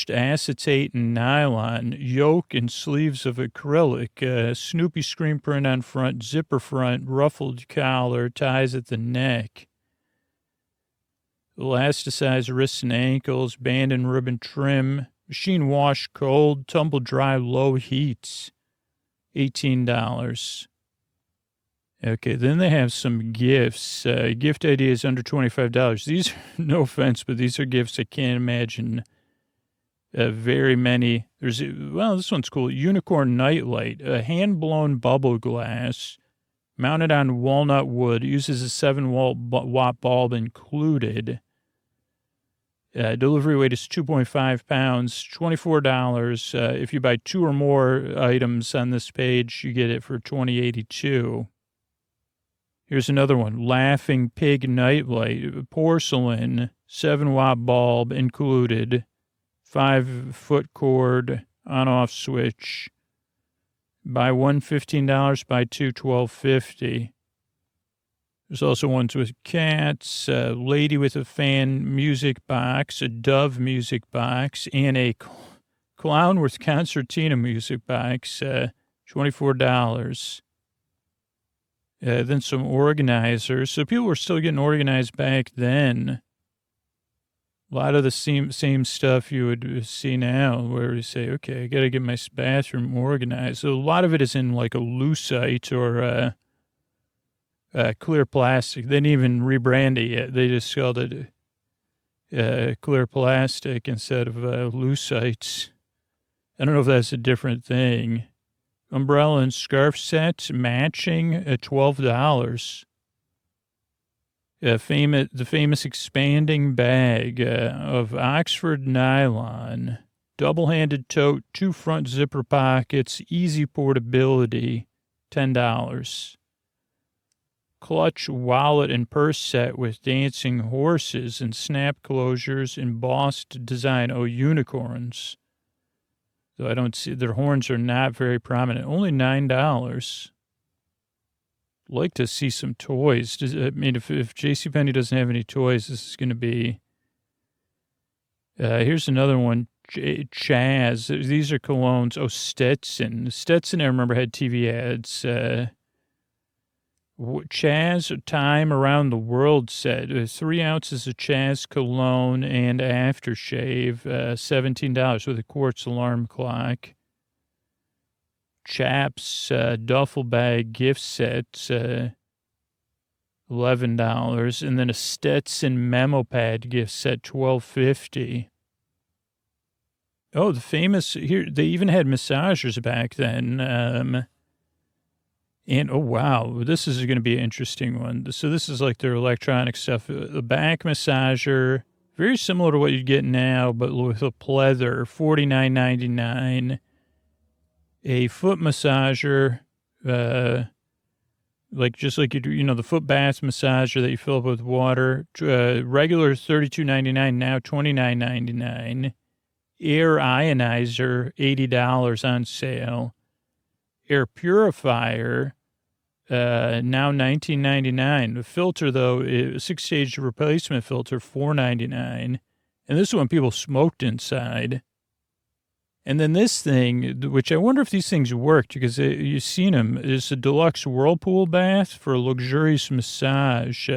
acetate and nylon, yoke and sleeves of acrylic, Snoopy screen print on front, zipper front, ruffled collar, ties at the neck. Elasticized wrists and ankles, band and ribbon trim, machine wash cold, tumble dry low heat, $18. Okay, then they have some gifts. Gift ideas under $25. These, no offense, but these are gifts I can't imagine very many. This one's cool. Unicorn Nightlight, a hand-blown bubble glass mounted on walnut wood, uses a 7-watt bulb included. Delivery weight is 2.5 pounds, $24. If you buy 2 or more items on this page, you get it for $20.82. Here's another one. Laughing Pig Nightlight, porcelain, 7-watt bulb included, 5-foot cord, on-off switch. Buy one, $15. Buy 2, $12.50. There's also ones with cats, a lady with a fan music box, a Dove music box, and a clown with concertina music box, $24. Then some organizers. So people were still getting organized back then. A lot of the same stuff you would see now, where you say, okay, I got to get my bathroom organized. So a lot of it is in like a lucite or clear plastic. They didn't even rebrand it yet. They just called it clear plastic instead of lucites. I don't know if that's a different thing. Umbrella and scarf sets matching at $12. The famous expanding bag of Oxford nylon, double-handed tote, 2 front zipper pockets, easy portability, $10. Clutch, wallet, and purse set with dancing horses and snap closures, embossed design. Oh, unicorns. So I don't see, their horns are not very prominent. Only $9. Like to see some toys. If JCPenney doesn't have any toys, this is going to be. Here's another one. Chaz. These are colognes. Oh, Stetson. Stetson, I remember, had TV ads. Chaz Time Around the World set. 3 ounces of Chaz cologne and aftershave. $17 with a quartz alarm clock. Chaps duffel bag gift set, $11, and then a Stetson memo pad gift set, $12.50. Oh, the famous here. They even had massagers back then. And oh wow, this is going to be an interesting one. So this is like their electronic stuff. The back massager, very similar to what you get now, but with a pleather, $49.99. A foot massager, like just like you do, the foot bath massager that you fill up with water. Regular $32.99, now $29.99. Air Ionizer, $80 on sale. Air Purifier, now $19.99. The filter, though, is 6-stage replacement filter, $4.99. And this is when people smoked inside. And then this thing, which I wonder if these things worked, because you've seen them, is a deluxe Whirlpool Bath for a luxurious massage.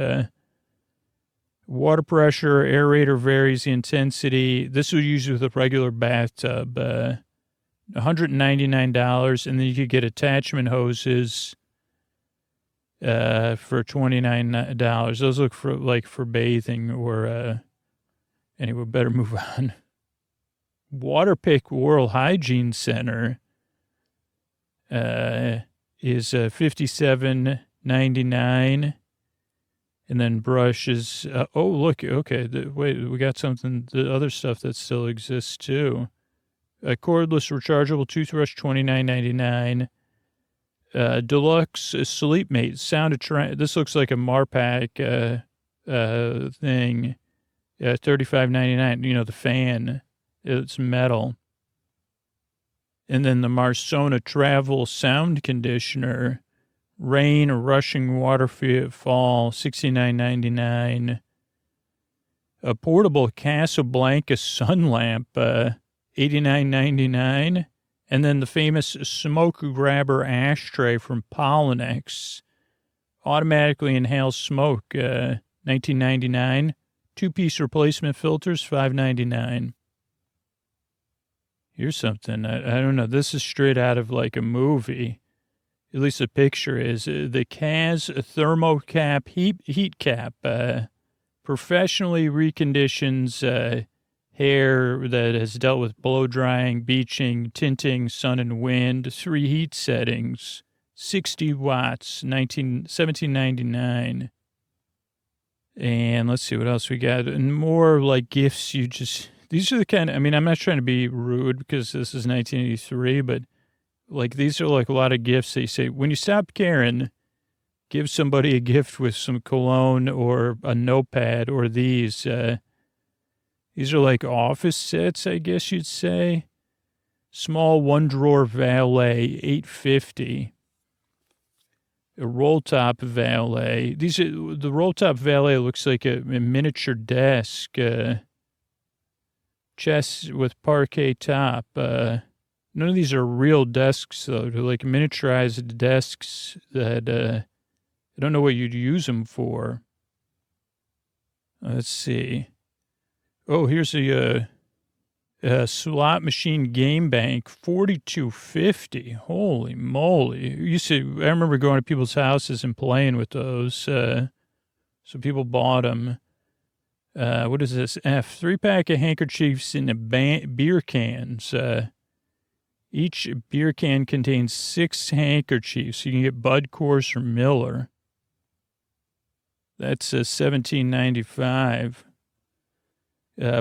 Water pressure, aerator varies the intensity. This was used with a regular bathtub. $199, and then you could get attachment hoses for $29. Those look for bathing or anyway, better move on. Waterpik World Hygiene Center is $57.99. And then brushes. Oh, look. Okay. Wait, we got something. The other stuff that still exists, too. A cordless rechargeable toothbrush, $29.99. Deluxe Sleep Mate. This looks like a Marpac thing. $35.99. The fan. It's metal. And then the Marsona Travel Sound Conditioner. Rain or rushing waterfall, $69.99. A portable Casablanca sun lamp, $89.99. And then the famous smoke grabber ashtray from Pollenex. Automatically inhales smoke, $19.99. 2-piece replacement filters, $5.99. Here's something. I don't know. This is straight out of like a movie. At least the picture is the Kaz Thermocap heat cap, professionally reconditions hair that has dealt with blow drying, beaching, tinting, sun and wind. 3 heat settings, 60 watts, $17.99. And let's see what else we got. And more like gifts. These are the kind of, I'm not trying to be rude because this is 1983, but like, these are like a lot of gifts that you say, when you stop caring, give somebody a gift with some cologne or a notepad or these. These are like office sets, I guess you'd say. Small 1-drawer valet, $8.50. A roll-top valet. The roll-top valet looks like a miniature desk. Chest with parquet top. None of these are real desks, though. They're like miniaturized desks that I don't know what you'd use them for. Let's see. Oh, here's a slot machine game bank, $42.50. Holy moly. I remember going to people's houses and playing with those. So people bought them. What is this? 3-pack of handkerchiefs in beer cans. Each beer can contains 6 handkerchiefs. You can get Bud, Coors, or Miller. That's $17.95.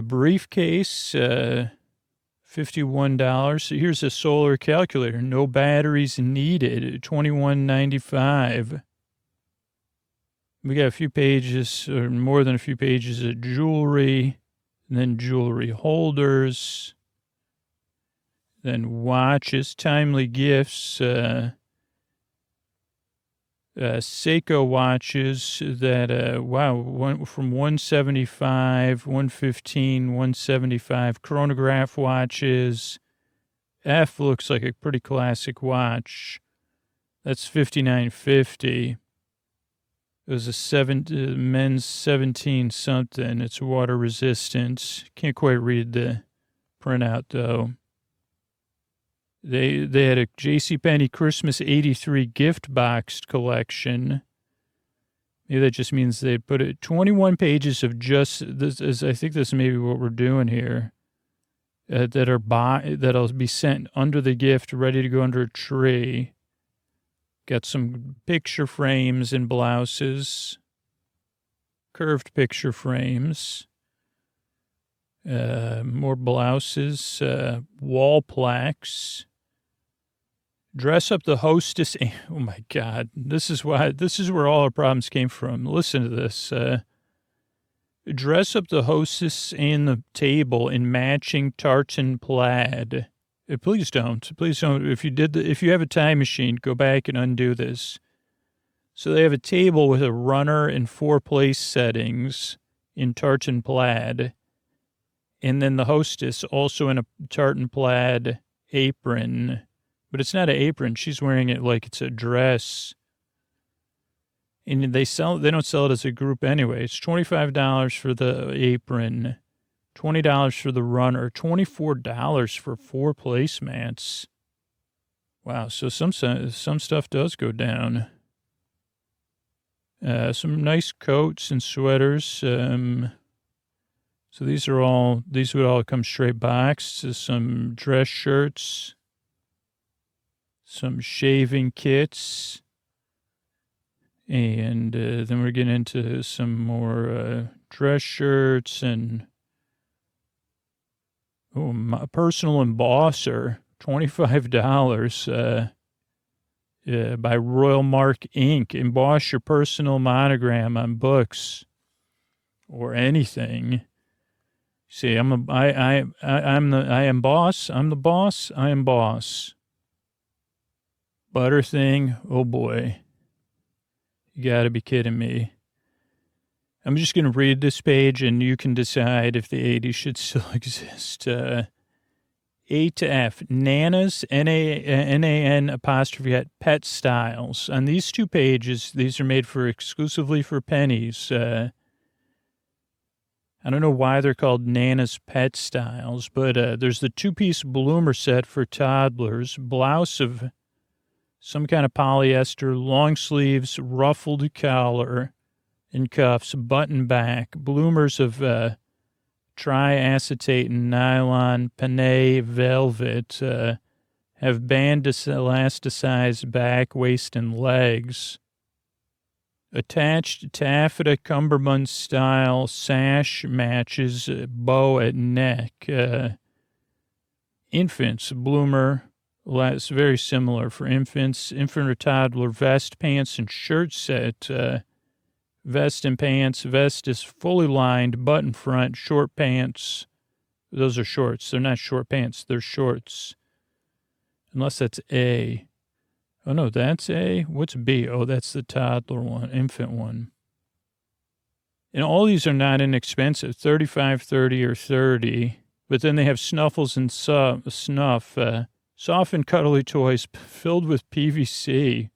Briefcase, $51. Here's a solar calculator. No batteries needed. $21.95. We got a few pages, or more than a few pages of jewelry, and then jewelry holders. Then watches, timely gifts, Seiko watches that, went from 175, 115, 175. Chronograph watches. F looks like a pretty classic watch. That's $59.50. It was a men's 17 something. It's water resistant. Can't quite read the printout though. They had a JCPenney Christmas 83 gift box collection. Maybe that just means they put it 21 pages of just this. I think this may be what we're doing here. that'll be sent under the gift, ready to go under a tree. Got some picture frames and blouses, curved picture frames, more blouses, wall plaques. Dress up the hostess. Oh my God. This is where all our problems came from. Listen to this. Dress up the hostess and the table in matching tartan plaid. Please don't. If you have a time machine, go back and undo this. So they have a table with a runner and 4 place settings in tartan plaid. And then the hostess also in a tartan plaid apron. But it's not an apron. She's wearing it like it's a dress. And they don't sell it as a group anyway. It's $25 for the apron, $20 for the runner, $24 for 4 placemats. Wow, so some stuff does go down. Some nice coats and sweaters. So these would all come straight boxed. Some dress shirts, some shaving kits. And then we're getting into some more dress shirts and my personal embosser, $25 by Royal Mark Ink. Emboss your personal monogram on books or anything. See, I'm the boss. Butter thing, oh boy. You got to be kidding me. I'm just going to read this page, and you can decide if the 80s should still exist. A to F, Nana's, N-A-N apostrophe at Pet Styles. On these 2 pages, these are made exclusively for pennies. I don't know why they're called Nana's Pet Styles, but there's the 2-piece bloomer set for toddlers, blouse of some kind of polyester, long sleeves, ruffled collar and cuffs, button back, bloomers of triacetate and nylon, panne velvet, have band elasticized back, waist, and legs. Attached taffeta cummerbund style sash matches bow at neck. Infants, bloomer. It's very similar for infants, infant or toddler, vest, pants, and shirt set. Vest and pants. Vest is fully lined, button front, short pants. Those are shorts. They're not short pants. They're shorts. Unless that's A. Oh, no, that's A. What's B? Oh, that's the toddler one, infant one. And all these are not inexpensive, $35, $30, or $30. But then they have snuffles and snuff, soft and cuddly toys filled with PVC.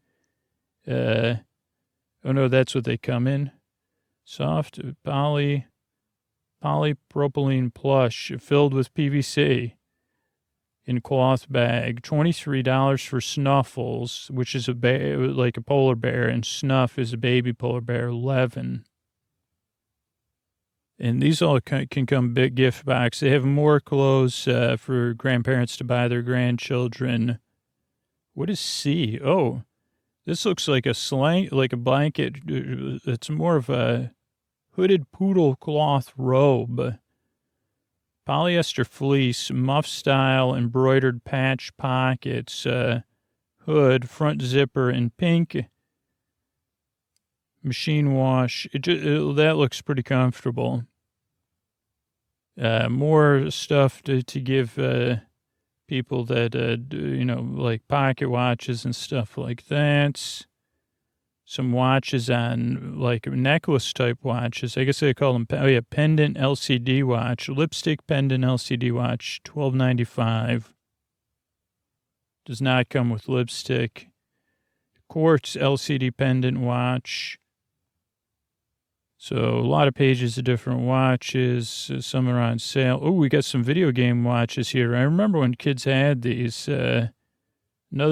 Oh, no, that's what they come in. Soft polypropylene plush filled with PVC in cloth bag. $23 for snuffles, which is like a polar bear, and snuff is a baby polar bear, $11. And these all can come big gift box. They have more clothes for grandparents to buy their grandchildren. What is C? Oh, this looks like a blanket. It's more of a hooded poodle cloth robe. Polyester fleece, muff style, embroidered patch pockets, hood, front zipper, and pink. Machine wash. That looks pretty comfortable. More stuff to give people that, like pocket watches and stuff like that. Some watches on, like necklace type watches. I guess they call them, pendant LCD watch. Lipstick pendant LCD watch, $12.95. Does not come with lipstick. Quartz LCD pendant watch. So a lot of pages of different watches. Some are on sale. Oh, we got some video game watches here. I remember when kids had these. Another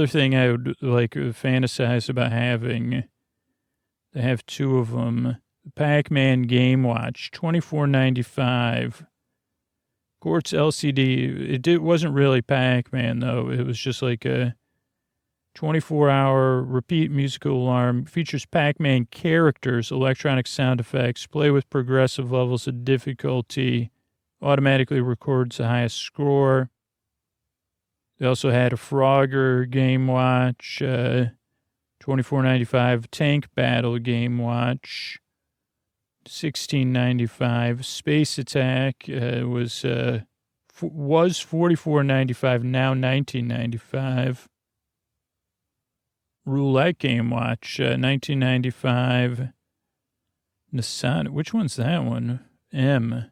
thing I would fantasize about having. They have 2 of them. The Pac-Man game watch, $24.95. Quartz LCD. It wasn't really Pac-Man, though. It was just like a 24-hour repeat musical alarm. Features Pac-Man characters, electronic sound effects, play with progressive levels of difficulty, automatically records the highest score. They also had a Frogger game watch, $24.95, Tank Battle game watch, $16.95. Space Attack was $44.95, now $19.95. Roulette game watch, $19.95. Nissan, which one's that one? M.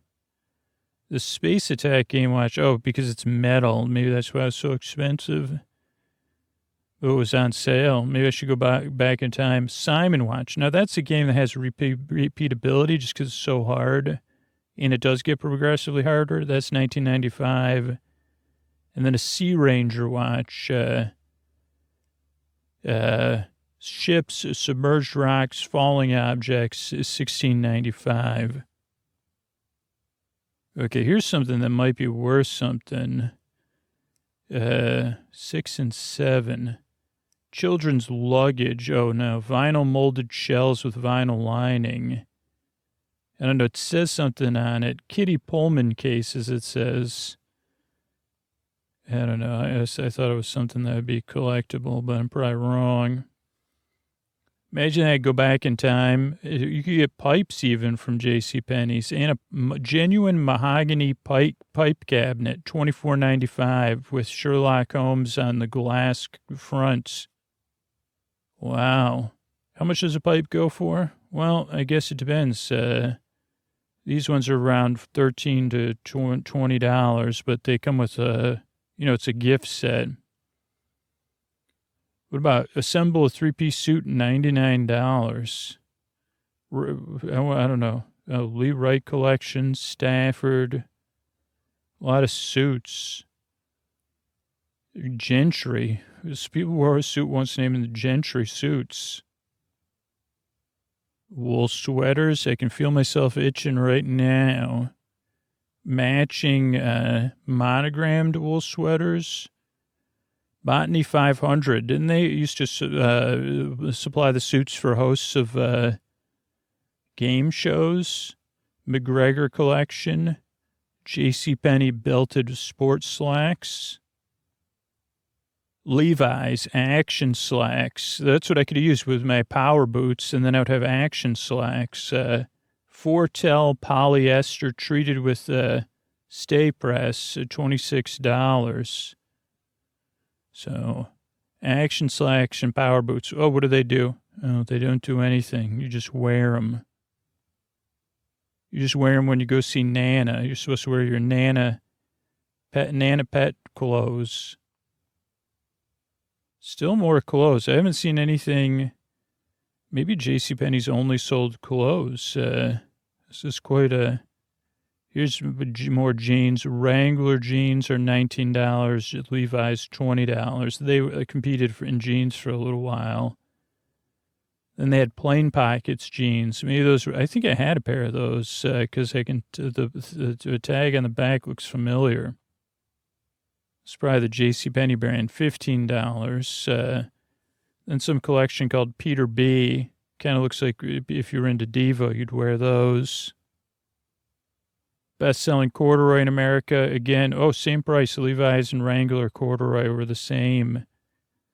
The Space Attack game watch, oh, because it's metal. Maybe that's why it's so expensive. Oh, it was on sale. Maybe I should go back in time. Simon Watch. Now, that's a game that has repeatability just because it's so hard. And it does get progressively harder. That's $19.95. And then a Sea Ranger watch. Ships, submerged rocks, falling objects is $16.95. Okay, here's something that might be worth something. 6 and 7. Children's luggage. Oh, no. Vinyl molded shells with vinyl lining. I don't know. It says something on it. Kitty Pullman cases, it says. I don't know. I thought it was something that would be collectible, but I'm probably wrong. Imagine I'd go back in time. You could get pipes even from JCPenney's and a genuine mahogany pipe cabinet, $24.95 with Sherlock Holmes on the glass front. Wow. How much does a pipe go for? Well, I guess it depends. These ones are around $13 to $20, but they come with it's a gift set. What about assemble a 3-piece suit, $99? I don't know. Lee Wright collection, Stafford, a lot of suits. Gentry. People wore a suit once named the Gentry suits. Wool sweaters. I can feel myself itching right now. Matching monogrammed wool sweaters. Botany 500. Didn't they used to supply the suits for hosts of game shows? McGregor collection. JCPenney belted sports slacks. Levi's action slacks. That's what I could use with my power boots, and then I would have action slacks. Fortel polyester treated with stay press, $26. So, action slacks and power boots. Oh, what do they do? Oh, they don't do anything. You just wear them. You just wear them when you go see Nana. You're supposed to wear your Nana pet clothes. Still more clothes. I haven't seen anything. Maybe JCPenney's only sold clothes. This is quite a... Here's more jeans. Wrangler jeans are $19. Levi's $20. They competed in jeans for a little while. Then they had plain pockets jeans. Maybe those. I think I had a pair of those because I can. The tag on the back looks familiar. It's probably the JCPenney brand. $15. Then some collection called Peter B. Kind of looks like if you were into Devo, you'd wear those. Best-selling corduroy in America. Again, same price. Levi's and Wrangler corduroy were the same.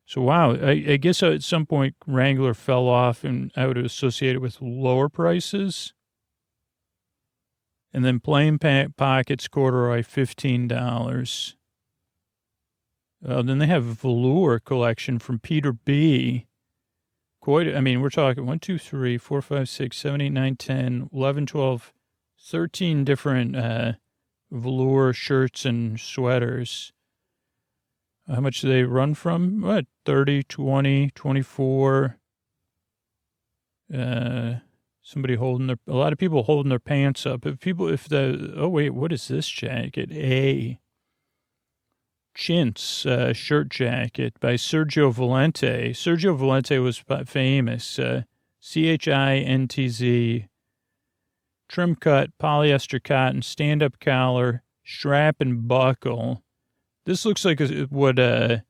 So, wow, I guess at some point Wrangler fell off and I would associate it with lower prices. And then plain pockets corduroy, $15. Then they have a velour collection from Peter B. We're talking 1, 2, 3, 4, 5, 6, 7, 8, 9, 10, 11, 12, 13 different velour shirts and sweaters. How much do they run from? What, 30, 20, 24? A lot of people holding their pants up. What is this jacket? Chintz shirt jacket by Sergio Valente. Sergio Valente was famous. Chintz. Trim cut, polyester cotton, stand-up collar, strap and buckle. This looks like what in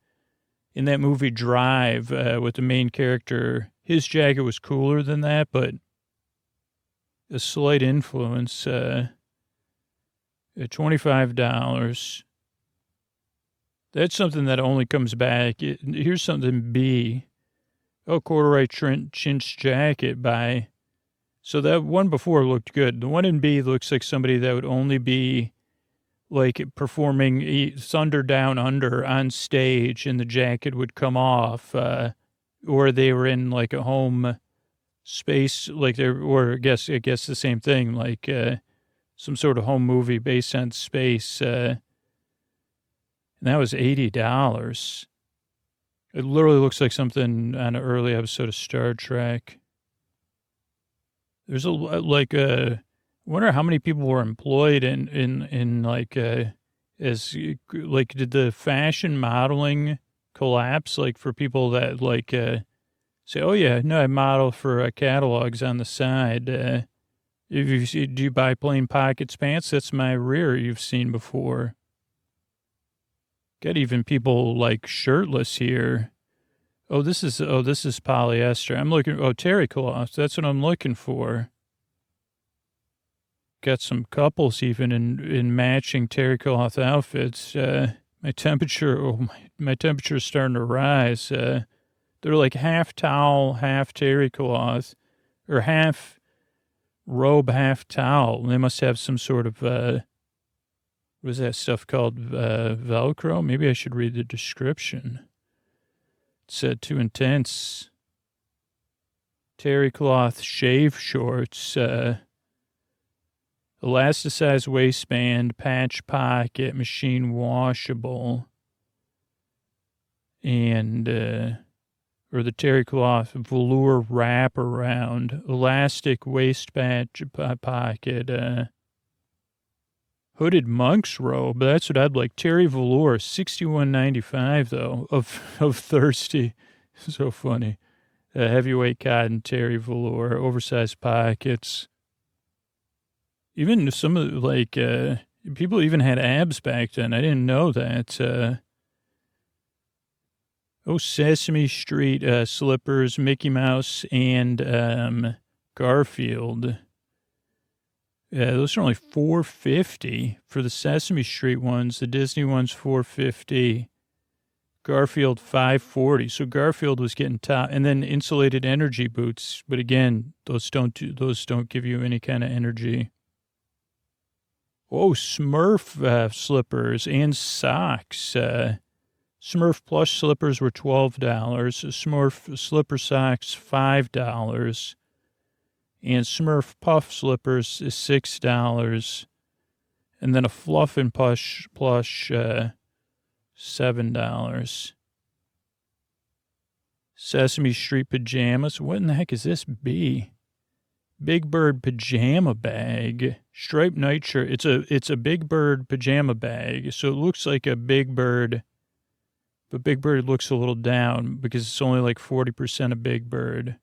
that movie Drive with the main character. His jacket was cooler than that, but a slight influence. At $25. That's something that only comes back. Here's something B. Oh, corduroy Chintz jacket by. So that one before looked good. The one in B looks like somebody that would only be like performing Thunder Down Under on stage, and the jacket would come off, or they were in like a home space, like they're, or I guess the same thing, like some sort of home movie based on space. And that was $80. It literally looks like something on an early episode of Star Trek. There's I wonder how many people were employed in like, as, like, did the fashion modeling collapse? Like for people that like, say, oh yeah, no, I model for catalogs on the side. If you see, do you buy plain pockets pants? That's my rear you've seen before. Got even people like shirtless here. Oh, this is polyester. I'm looking, terry cloth. That's what I'm looking for. Got some couples even in matching terry cloth outfits. My temperature is starting to rise. They're like half towel, half terry cloth, or half robe, half towel. They must have some sort of, what is that stuff called? Velcro? Maybe I should read the description. It said too intense. Terry cloth shave shorts, elasticized waistband, patch pocket, machine washable, and, or the terry cloth velour wrap around, elastic waist patch pocket, hooded monk's robe. That's what I'd like. Terry velour, $61.95 though, of thirsty. So funny. Heavyweight cotton terry velour, oversized pockets. Even some of like people even had abs back then. I didn't know that. Sesame Street slippers, Mickey Mouse and Garfield. Yeah, those are only $4.50 for the Sesame Street ones. The Disney ones $4.50. Garfield $5.40. So Garfield was getting top, and then insulated energy boots. But again, those don't give you any kind of energy. Oh, Smurf slippers and socks. Smurf plush slippers were $12. Smurf slipper socks $5. And Smurf puff slippers is $6. And then a fluff and plush $7. Sesame Street pajamas. What in the heck is this? Big Bird Pajama Bag. Striped nightshirt. It's a Big Bird Pajama Bag. So it looks like a Big Bird, but Big Bird looks a little down because it's only like 40% of Big Bird.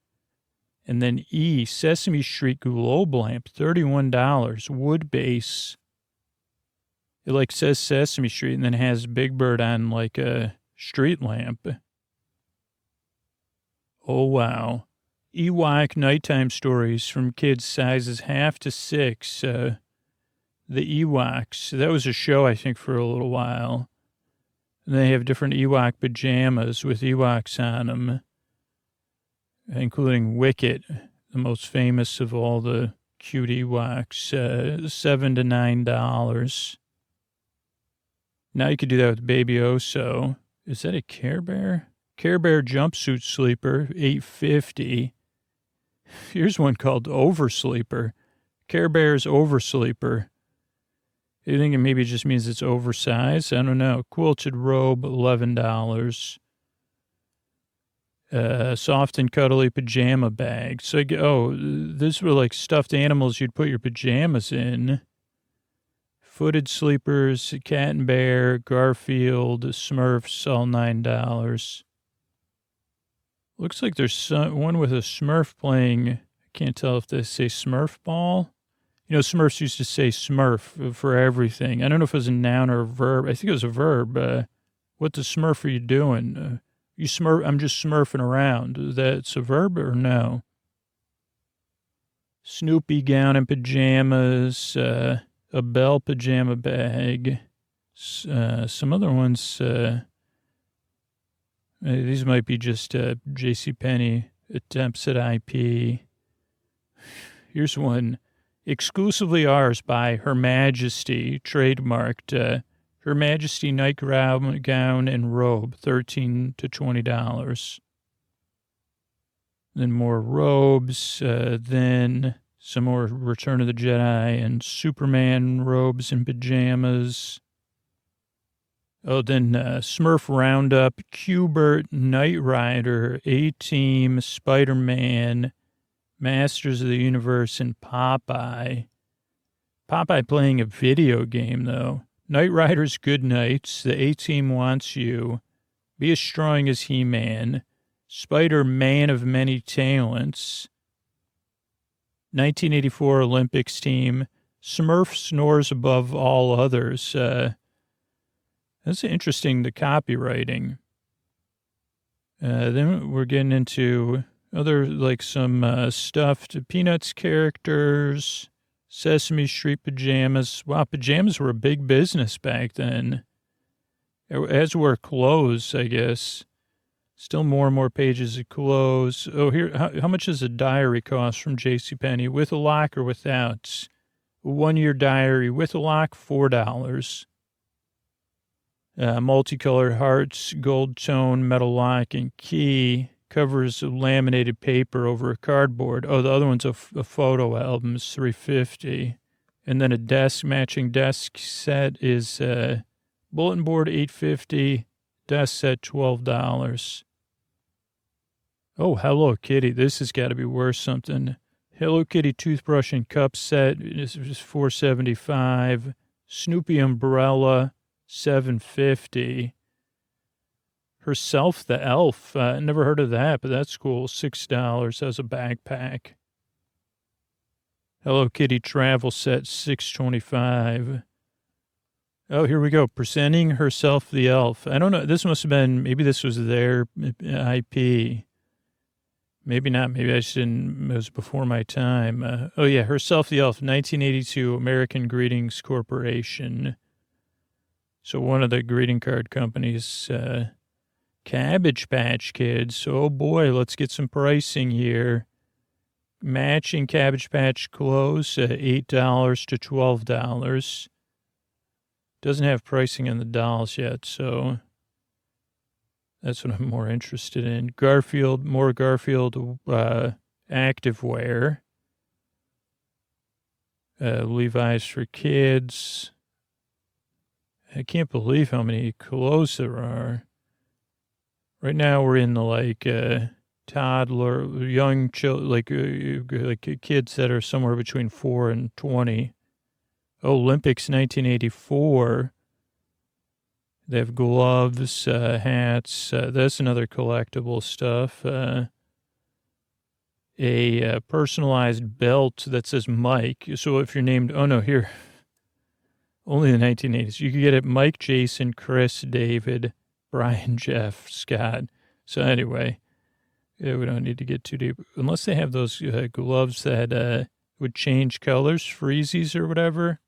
And then Sesame Street globe lamp, $31. Wood base. It like says Sesame Street and then has Big Bird on like a street lamp. Oh, wow. Ewok nighttime stories from kids sizes 1/2 to 6. The Ewoks. That was a show, I think, for a little while. And they have different Ewok pajamas with Ewoks on them, including Wicket, the most famous of all the cute Ewoks, $7 to $9. Now you could do that with Baby Oso. Is that a Care Bear? Care Bear jumpsuit sleeper, $8.50. Here's one called Oversleeper. Care Bear's Oversleeper. You think it maybe just means it's oversized? I don't know. Quilted robe, $11. Soft and cuddly pajama bag. So, these were like stuffed animals you'd put your pajamas in. Footed sleepers, Cat and Bear, Garfield, Smurfs, all $9. Looks like there's one with a Smurf playing. I can't tell if they say Smurf ball. You know, Smurfs used to say Smurf for everything. I don't know if it was a noun or a verb. I think it was a verb. What the Smurf are you doing? You Smurf? I'm just Smurfing around. That's a verb or no? Snoopy gown and pajamas, a Bell pajama bag, some other ones. These might be just JCPenney attempts at IP. Here's one. Exclusively ours by Her Majesty, trademarked. Her Majesty nightgown and robe, $13 to $20. Then more robes, then some more Return of the Jedi and Superman robes and pajamas. Oh, then Smurf Roundup, Q*bert, Knight Rider, A-Team, Spider-Man, Masters of the Universe, and Popeye. Popeye playing a video game, though. Knight Rider's Good Nights, the A-Team Wants You, Be as Strong as He-Man, Spider-Man of Many Talents, 1984 Olympics team, Smurf Snores Above All Others. That's interesting, the copywriting. Then we're getting into other, like some stuffed Peanuts characters, Sesame Street pajamas. Wow, pajamas were a big business back then. As were clothes, I guess. Still more and more pages of clothes. Oh, here, how much does a diary cost from JCPenney? With a lock or without? A 1-year diary with a lock, $4. Multicolored hearts, gold tone, metal lock, and key. Covers of laminated paper over a cardboard. Oh, the other one's a photo album, is $3.50. And then a matching desk set is bulletin board, $8.50. Desk set, $12. Oh, Hello Kitty. This has got to be worth something. Hello Kitty toothbrush and cup set is $4.75. Snoopy umbrella, $7.50. Herself the Elf. Never heard of that, but that's cool. $6 as a backpack. Hello Kitty travel set, $6.25. Oh, here we go. Presenting Herself the Elf. I don't know. This must have been, maybe this was their IP. Maybe not. Maybe I just didn't, it was before my time. Oh, yeah. Herself the Elf, 1982, American Greetings Corporation. So one of the greeting card companies, Cabbage Patch Kids. Oh, boy. Let's get some pricing here. Matching Cabbage Patch clothes, $8 to $12. Doesn't have pricing on the dolls yet, so that's what I'm more interested in. More Garfield activewear. Levi's for kids. I can't believe how many clothes there are. Right now we're in the toddler, young children, like kids that are somewhere between 4 and 20. Olympics 1984. They have gloves, hats. That's another collectible stuff. A personalized belt that says Mike. So if you're named, here. Only the 1980s. You could get it Mike, Jason, Chris, David, Brian, Jeff, Scott. So anyway, we don't need to get too deep. Unless they have those gloves that would change colors, freezies or whatever.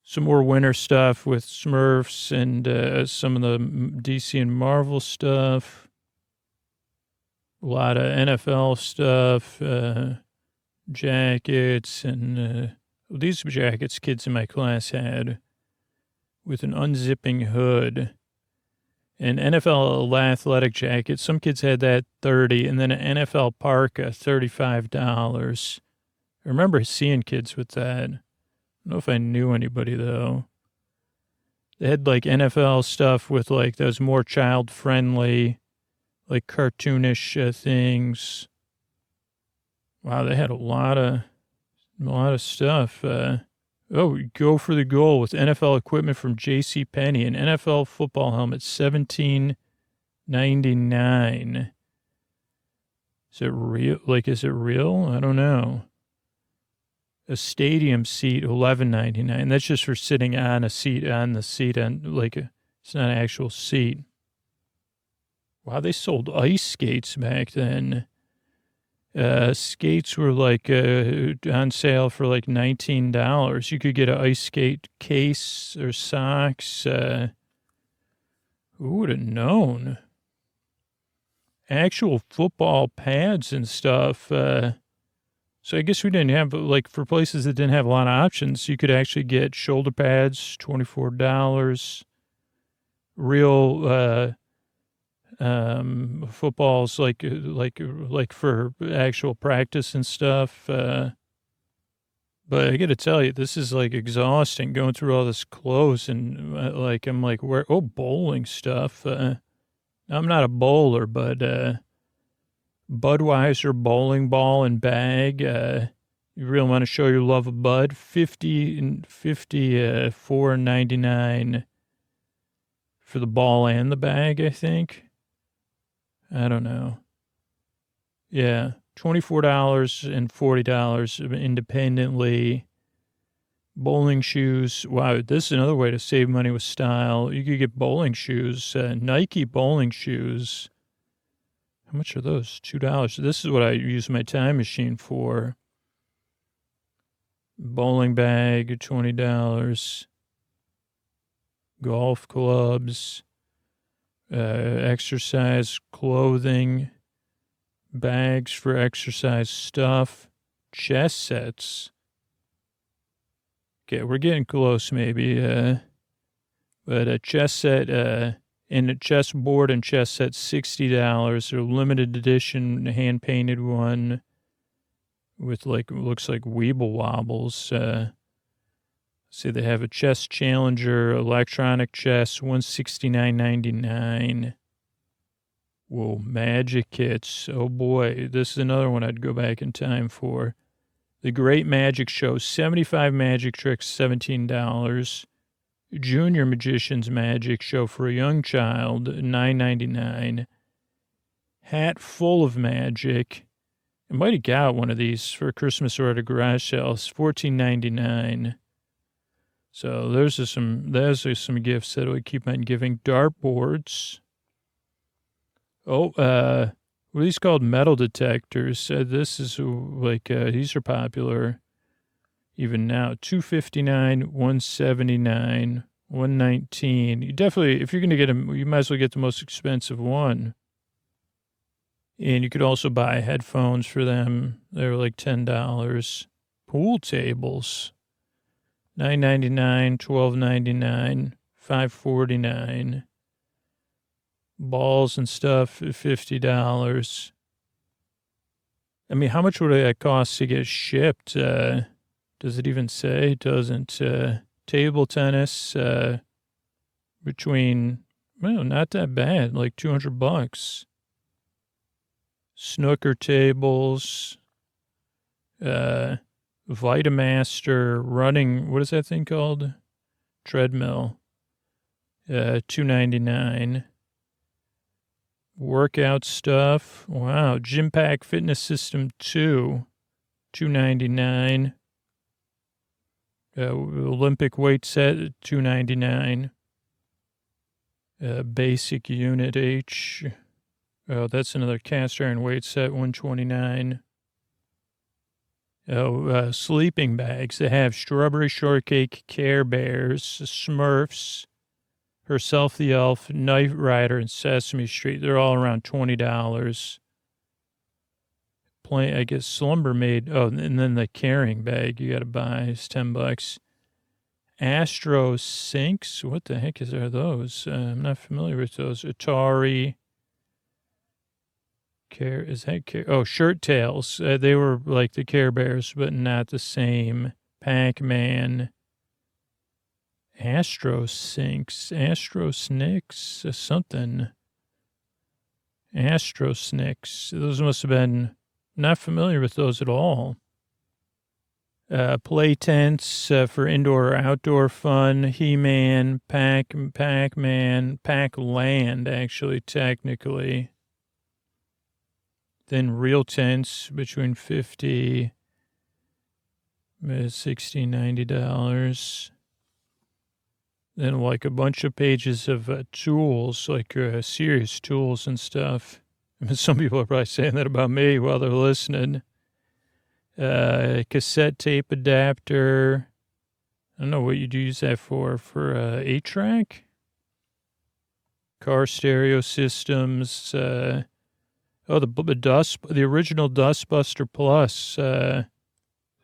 Some more winter stuff with Smurfs and some of the DC and Marvel stuff. A lot of NFL stuff, jackets, and these jackets kids in my class had with an unzipping hood. An NFL athletic jacket, some kids had that $30, and then an NFL parka, $35. I remember seeing kids with that. I don't know if I knew anybody, though. They had, NFL stuff with, those more child-friendly, cartoonish things. Wow, they had a lot of stuff. Go for the goal with NFL equipment from JCPenney. An NFL football helmet, $17.99. Is it real? Is it real? I don't know. A stadium seat, $11.99. That's just for sitting on a seat, on the seat, and it's not an actual seat. Wow, they sold ice skates back then. Skates were on sale for $19. You could get an ice skate case or socks. Who would have known? Actual football pads and stuff. So I guess we didn't have, for places that didn't have a lot of options, you could actually get shoulder pads, $24. Real footballs like for actual practice and stuff. But I got to tell you, this is exhausting going through all this clothes and I'm where? Oh, bowling stuff. I'm not a bowler, but Budweiser bowling ball and bag. You really want to show your love of Bud? $4.99 for the ball and the bag, I think. I don't know. Yeah, $24 and $40 independently. Bowling shoes. Wow, this is another way to save money with style. You could get bowling shoes, Nike bowling shoes. How much are those? $2. This is what I use my time machine for. Bowling bag, $20. Golf clubs. Exercise clothing, bags for exercise stuff, chess sets. Okay, we're getting close maybe. But a chess set and a chessboard and chess set, $60. A limited edition hand-painted one with looks like Weeble Wobbles. See, they have a chess challenger, electronic chess, $169.99. Whoa, magic kits. Oh boy, this is another one I'd go back in time for. The Great Magic Show, 75 magic tricks, $17. Junior Magician's Magic Show for a young child, $9.99. Hat full of magic. I might have got one of these for Christmas or at a garage sale, $14.99. So there's some gifts that we keep on giving. Dartboards. Oh, what are these called? Metal detectors. This is these are popular even now. $259, $179, $119. You definitely, if you're going to get them, you might as well get the most expensive one. And you could also buy headphones for them. They're $10. Pool tables. $9.99, $12.99, $5.49. Balls and stuff, $50. I mean, how much would that cost to get shipped? Does it even say? It doesn't. Table tennis, not that bad, $200. Snooker tables, Vitamaster running, what is that thing called? Treadmill. $2.99. Workout stuff. Wow. Gym Pack Fitness System 2. $2.99. Olympic weight set, $2.99. Basic unit H. Oh, that's another cast iron weight set, $129. Sleeping bags. They have Strawberry Shortcake, Care Bears, Smurfs, Herself the Elf, Knight Rider, and Sesame Street. They're all around $20. I guess Slumber Maid. Oh, and then the carrying bag you got to buy is $10. Astro Sinks. What the heck are those? I'm not familiar with those. Atari. Shirt Tails. They were like the Care Bears, but not the same. Pac-Man. Astro Sinks. Astro Snicks. Something. Astro Snicks. Those must have been, not familiar with those at all. Play tents for indoor or outdoor fun. He-Man. Pac-Man. Pac-Land, actually, technically. Then real tents between 50. $60, $90. Then like a bunch of pages of tools, like serious tools and stuff. I mean, some people are probably saying that about me while they're listening. Cassette tape adapter. I don't know what you'd use that for 8-track? Car stereo systems. The original Dustbuster Plus.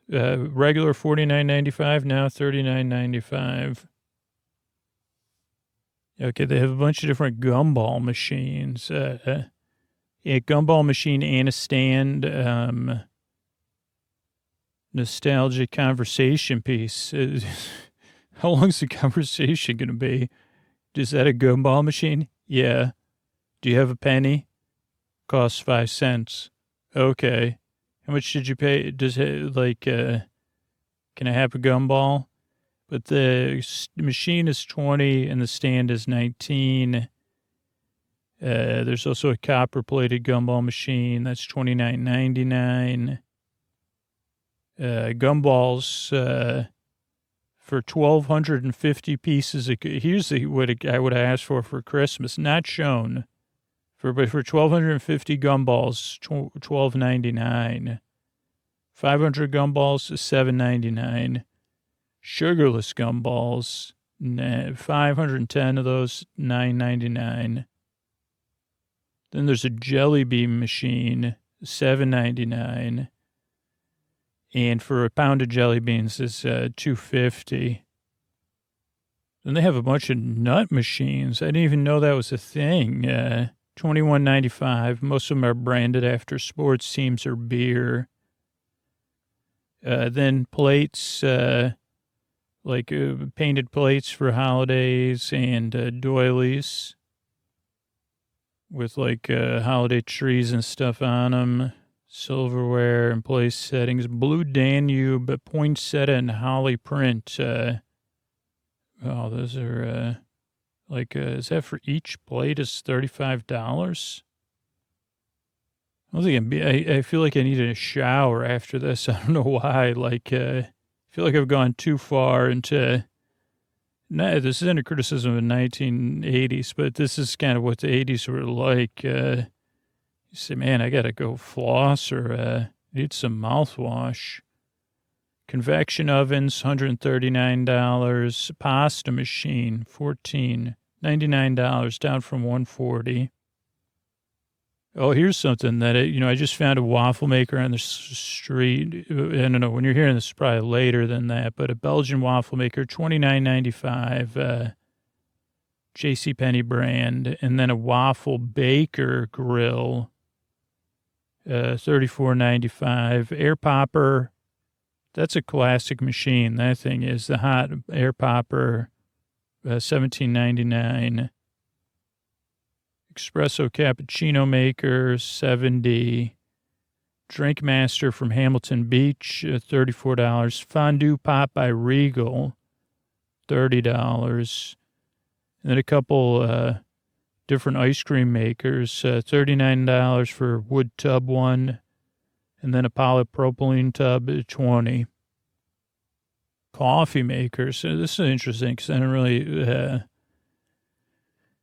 Regular $49.95, now $39.95. Okay, they have a bunch of different gumball machines. Gumball machine and a stand. Nostalgic conversation piece. How long is the conversation going to be? Is that a gumball machine? Yeah. Do you have a penny? Costs 5 cents. Okay. How much did you pay? Does it, can I have a gumball? But the machine is 20 and the stand is 19. There's also a copper-plated gumball machine. That's $29.99. Gumballs for 1,250 pieces. Here's what I would have asked for Christmas. Not shown. But for 1,250 gumballs, $12.99. 500 gumballs, $7.99. Sugarless gumballs, 510 of those, $9.99. Then there's a jelly bean machine, $7.99. And for a pound of jelly beans is $2.50. Then they have a bunch of nut machines. I didn't even know that was a thing. $21.95. Most of them are branded after sports teams or beer. Then plates, painted plates for holidays and doilies with holiday trees and stuff on them. Silverware and place settings. Blue Danube, poinsettia, and holly print. Those are, is that for each plate is $35? I feel like I need a shower after this. I don't know why. I feel like I've gone too far into... No, this isn't a criticism of the 1980s, but this is kind of what the 80s were like. You say, man, I got to go floss or need some mouthwash. Convection ovens, $139. Pasta machine, $14.99, down from $140. Oh, here's something that, I just found a waffle maker on the street. I don't know, when you're hearing this, probably later than that, but a Belgian waffle maker, $29.95, JCPenney brand, and then a waffle baker grill, $34.95. Air popper, that's a classic machine. That thing is the hot air popper, $17.99. Espresso cappuccino maker, $70. Drink Master from Hamilton Beach, $34. Fondue pot by Regal, $30. And then a couple different ice cream makers, $39 for wood tub one, and then a polypropylene tub, $20. Coffee makers. So this is interesting because I don't really...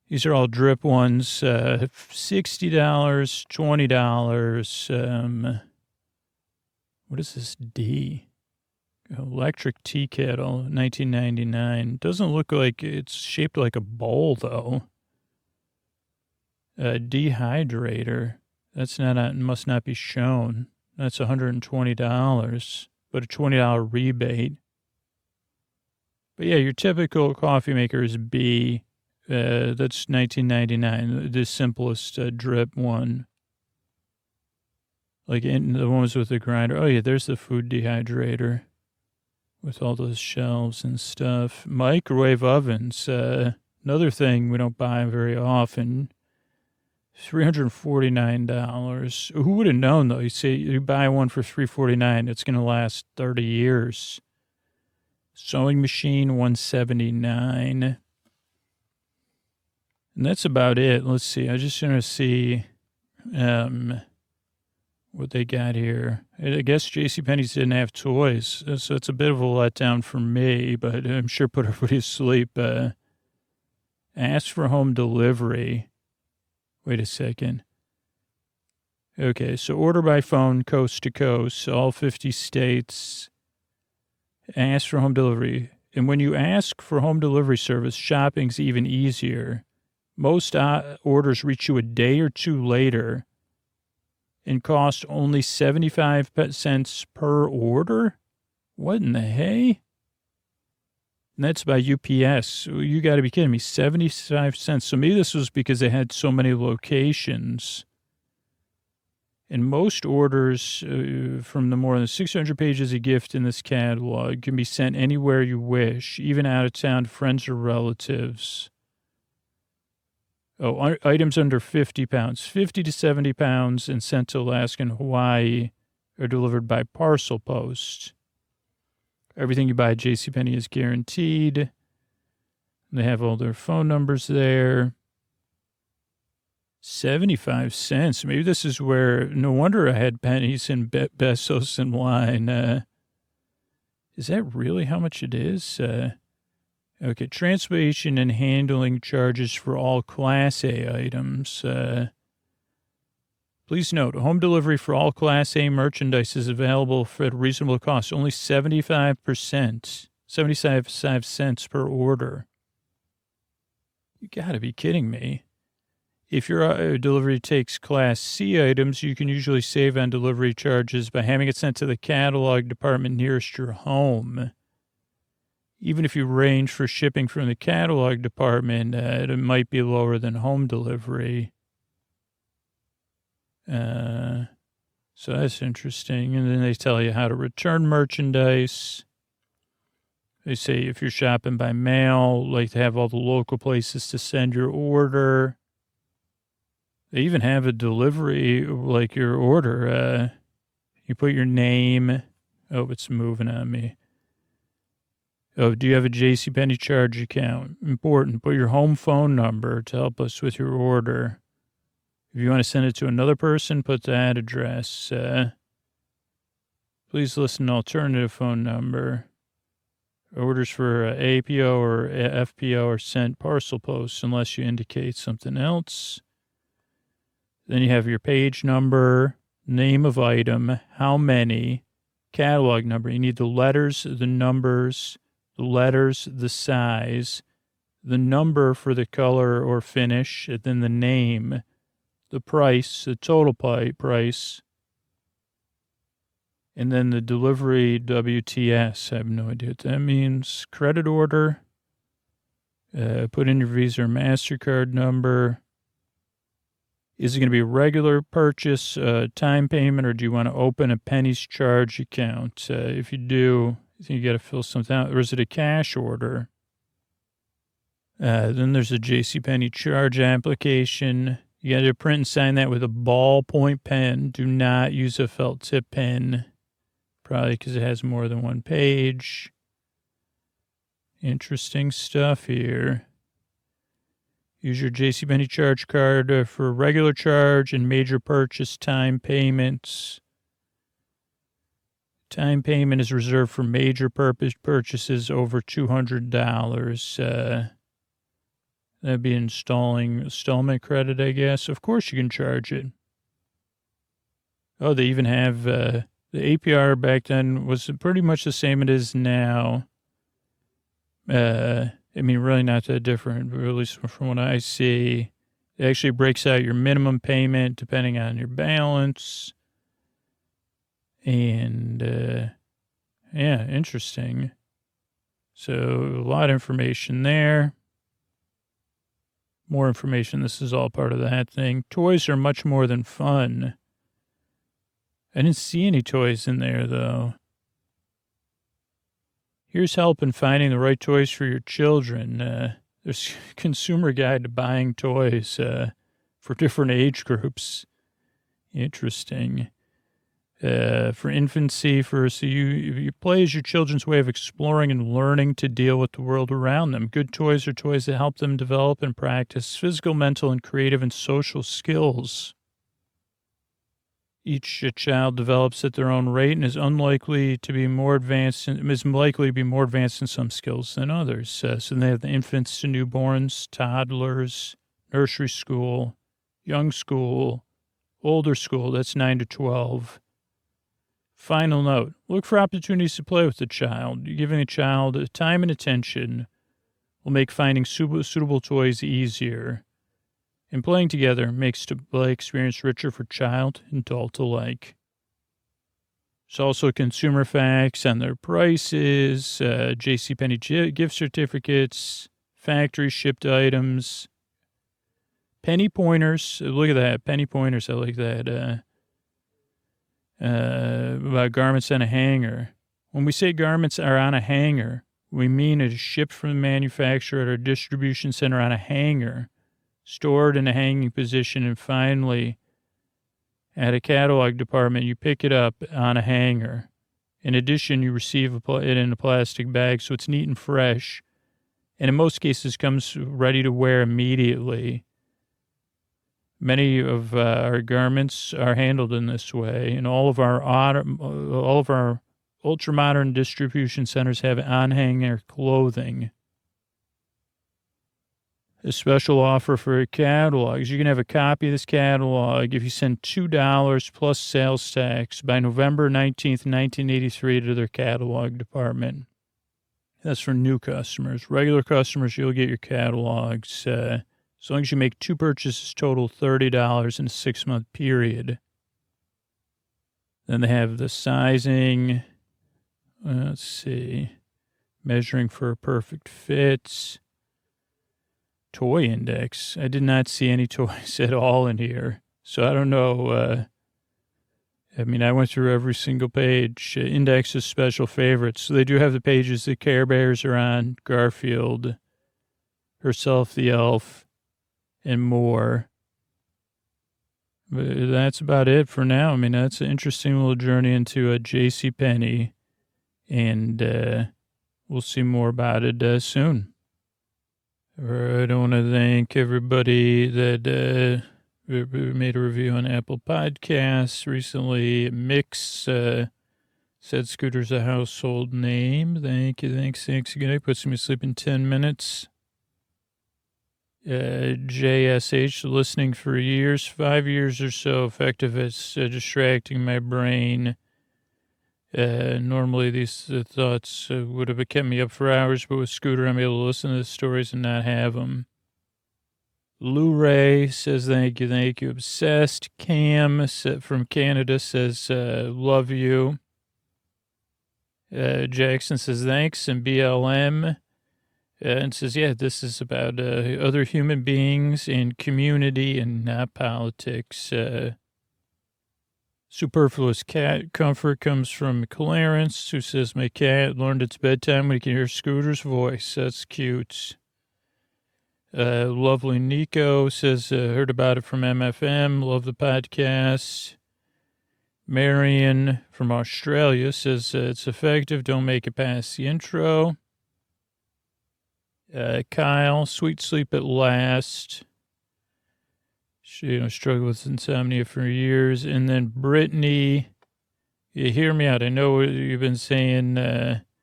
these are all drip ones, $60, $20. What is this D? Electric tea kettle, $19.99. Doesn't look like it's shaped like a bowl, though. Dehydrator. That's not, must not be shown. That's $120, but a $20 rebate. But yeah, your typical coffee maker is B. That's $19.99, the simplest drip one. The ones with the grinder. Oh, yeah, there's the food dehydrator with all those shelves and stuff. Microwave ovens, another thing we don't buy very often. $349. Who would have known, though? You say you buy one for $349, it's going to last 30 years. Sewing machine, $179. And that's about it. Let's see. I just want to see what what they got here. I guess JCPenney's didn't have toys, so it's a bit of a letdown for me, but I'm sure put everybody to sleep. Ask for home delivery. Wait a second. Okay, so order by phone, coast to coast, all 50 states. Ask for home delivery. And when you ask for home delivery service, shopping's even easier. Most orders reach you a day or two later and cost only 75 cents per order? What in the hey? And that's by UPS. You got to be kidding me. 75 cents. So maybe this was because they had so many locations. And most orders from the more than 600 pages of gift in this catalog can be sent anywhere you wish, even out of town to friends or relatives. Oh, items under 50 pounds, 50 to 70 pounds, and sent to Alaska and Hawaii are delivered by parcel post. Everything you buy at JCPenney is guaranteed. They have all their phone numbers there. 75 cents. Maybe this is where, no wonder I had pennies and pesos in line. Is that really how much it is? Okay, transportation and handling charges for all Class A items. Please note, home delivery for all Class A merchandise is available for at reasonable cost, only 75%, 75 cents per order. You gotta be kidding me. If your delivery takes Class C items, you can usually save on delivery charges by having it sent to the catalog department nearest your home. Even if you arrange for shipping from the catalog department, it might be lower than home delivery. So that's interesting. And then they tell you how to return merchandise. They say if you're shopping by mail, like to have all the local places to send your order. They even have a delivery, like your order. You put your name. Oh, it's moving on me. Oh, do you have a JCPenney charge account? Important. Put your home phone number to help us with your order. If you want to send it to another person, put that address. Please listen to alternative phone number. Orders for APO or FPO are sent parcel post unless you indicate something else. Then you have your page number, name of item, how many, catalog number. You need the letters, the numbers, the size, the number for the color or finish, and then the name, the price, the total price, and then the delivery WTS. I have no idea what that means. Credit order. Put in your Visa or MasterCard number. Is it going to be a regular purchase, time payment, or do you want to open a pennies charge account? If you do, I think you got to fill something out. Or is it a cash order? Then there's a JCPenney charge application. You got to print and sign that with a ballpoint pen. Do not use a felt tip pen, probably because it has more than one page. Interesting stuff here. Use your JCPenney charge card for regular charge and major purchase time payments. Time payment is reserved for major purchases over $200. That'd be installment credit, I guess. Of course you can charge it. Oh, they even have the APR back then was pretty much the same it is now. I mean, really not that different, but at least from what I see. It actually breaks out your minimum payment depending on your balance. And, yeah, interesting. So a lot of information there. More information. This is all part of that thing. Toys are much more than fun. I didn't see any toys in there, though. Here's help in finding the right toys for your children. There's a consumer guide to buying toys for different age groups. Interesting. For infancy, so you play as your children's way of exploring and learning to deal with the world around them. Good toys are toys that help them develop and practice physical, mental, and creative and social skills. Each child develops at their own rate and is likely to be more advanced in some skills than others. So they have the infants to newborns, toddlers, nursery school, young school, older school, that's 9 to 12. Final note, look for opportunities to play with the child. Giving a child time and attention will make finding suitable toys easier. And playing together makes the play experience richer for child and adult alike. There's also consumer facts on their prices, JCPenney gift certificates, factory shipped items, penny pointers. Look at that, penny pointers. I like that. About garments on a hanger. When we say garments are on a hanger, we mean it is shipped from the manufacturer at our distribution center on a hanger, stored in a hanging position, and finally, at a catalog department, you pick it up on a hanger. In addition, you receive it in a plastic bag, so it's neat and fresh, and in most cases comes ready to wear immediately. Many of our garments are handled in this way, and all of our ultra-modern distribution centers have on-hanger clothing. A special offer for catalogs. You can have a copy of this catalog if you send $2 plus sales tax by November 19th, 1983 to their catalog department. That's for new customers. Regular customers, you'll get your catalogs as long as you make 2 purchases total $30 in a 6-month period. Then they have the sizing. Let's see. Measuring for a perfect fit. Toy index. I did not see any toys at all in here. So I don't know. I went through every single page. Index is special favorites. So they do have the pages that Care Bears are on, Garfield, herself, the elf, and more. But that's about it for now. That's an interesting little journey into a JCPenney, and we'll see more about it soon. All right, I want to thank everybody that made a review on Apple Podcasts recently. Mix said Scooter's a household name. Thank you. Thanks again. Puts me to sleep in 10 minutes. JSH, listening for years, 5 years or so, effective at distracting my brain. Normally these thoughts would have kept me up for hours, but with Scooter, I'm able to listen to the stories and not have them. Lou Ray says, thank you. Obsessed. Cam from Canada says, love you. Jackson says, thanks. And BLM and says, yeah, this is about other human beings and community and not politics. Superfluous cat comfort comes from Clarence, who says, my cat learned its bedtime when he can hear Scooter's voice. That's cute. Lovely Nico says, heard about it from MFM. Love the podcast. Marion from Australia says, it's effective. Don't make it past the intro. Kyle, sweet sleep at last. She struggled with insomnia for years. And then Brittany, you hear me out. I know you've been saying, this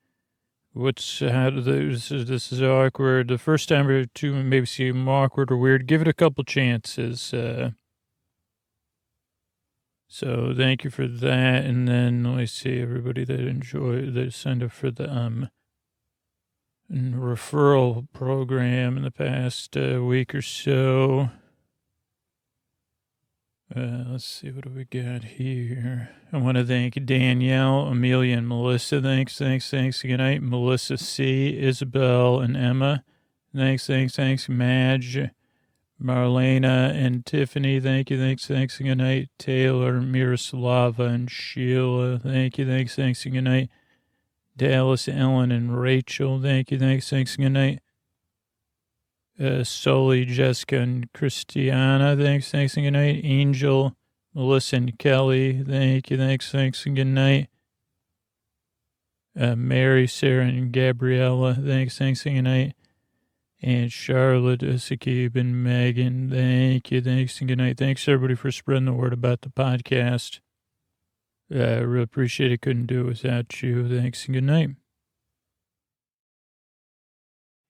is awkward. The first time or two maybe seem awkward or weird. Give it a couple chances. So thank you for that. And then let me see everybody that signed up for the referral program in the past week or so. Let's see, what do we got here? I want to thank Danielle, Amelia, and Melissa. Thanks. Good night. Melissa C., Isabel, and Emma. Thanks. Madge, Marlena, and Tiffany. Thank you. Good night. Taylor, Miroslava, and Sheila. Thank you. Good night. Dallas, Ellen, and Rachel. Thank you. Good night. Sully, Jessica, and Christiana. Thanks, and good night. Angel, Melissa, and Kelly. Thank you. And good night. Mary, Sarah, and Gabriella. Thanks, and good night. And Charlotte, Sakib, and Megan. Thank you. And good night. Thanks, everybody, for spreading the word about the podcast. I really appreciate it. Couldn't do it without you. Thanks and good night.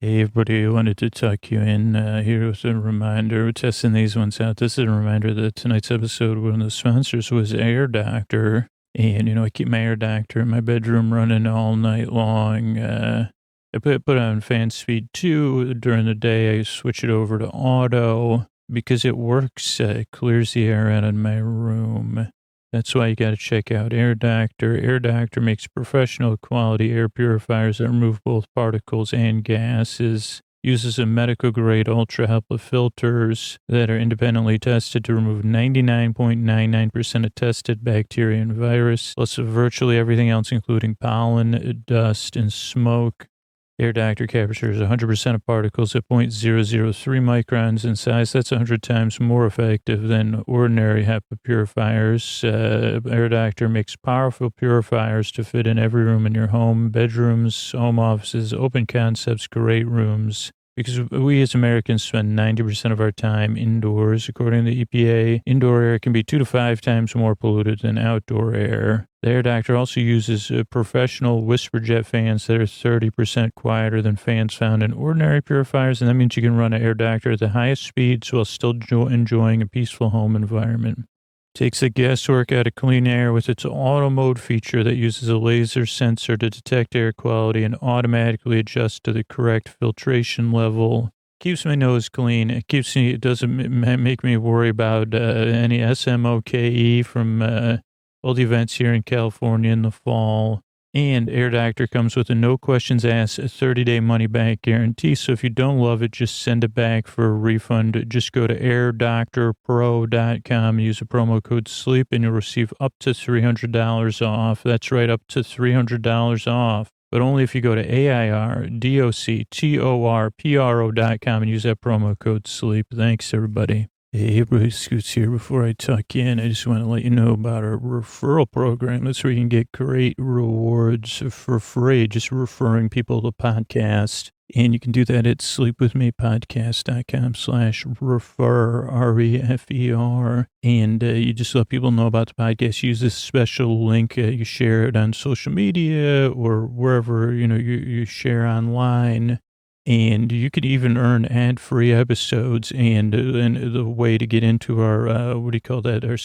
Hey, everybody, I wanted to tuck you in here with a reminder. We're testing these ones out. This is a reminder that tonight's episode, one of the sponsors was Air Doctor. And, I keep my Air Doctor in my bedroom running all night long. I put on fan speed 2. During the day, I switch it over to auto because it works. It clears the air out of my room. That's why you got to check out Air Doctor. Air Doctor makes professional quality air purifiers that remove both particles and gases. Uses a medical grade ultra HEPA filters that are independently tested to remove 99.99% of tested bacteria and virus, plus virtually everything else, including pollen, dust, and smoke. Air Doctor captures 100% of particles at 0.003 microns in size. That's 100 times more effective than ordinary HEPA purifiers. Air Doctor makes powerful purifiers to fit in every room in your home, bedrooms, home offices, open concepts, great rooms. Because we as Americans spend 90% of our time indoors. According to the EPA, indoor air can be 2 to 5 times more polluted than outdoor air. The Air Doctor also uses professional whisper jet fans that are 30% quieter than fans found in ordinary purifiers, and that means you can run an Air Doctor at the highest speeds while still enjoying a peaceful home environment. Takes the guesswork out of clean air with its auto mode feature that uses a laser sensor to detect air quality and automatically adjust to the correct filtration level. Keeps my nose clean. It doesn't make me worry about any SMOKE from all the events here in California in the fall. And Air Doctor comes with a no questions asked 30-day money back guarantee. So if you don't love it, just send it back for a refund. Just go to airdoctorpro.com and use the promo code SLEEP and you'll receive up to $300 off. That's right, up to $300 off. But only if you go to airdoctorpro.com and use that promo code SLEEP. Thanks, everybody. Hey, everybody, Scoots here. Before I tuck in, I just want to let you know about our referral program. That's where you can get great rewards for free, just referring people to the podcast. And you can do that at sleepwithmepodcast.com/refer, R-E-F-E-R. And you just let people know about the podcast. Use this special link. You share it on social media or wherever, you share online. And you could even earn ad-free episodes and the way to get into our, what do you call that, our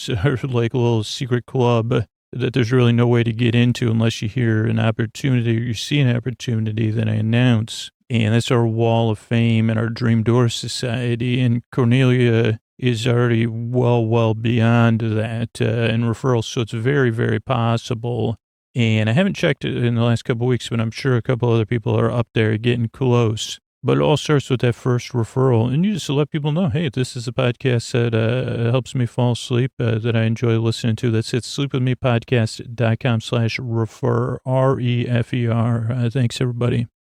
like little secret club that there's really no way to get into unless you hear an opportunity or you see an opportunity that I announce. And that's our wall of fame and our Dream Door Society. And Cornelia is already well beyond that in referrals. So it's very, very possible. And I haven't checked it in the last couple of weeks, but I'm sure a couple other people are up there getting close. But it all starts with that first referral. And you just let people know, hey, this is a podcast that helps me fall asleep, that I enjoy listening to. That's at sleepwithmepodcast.com/refer, R-E-F-E-R. Thanks, everybody.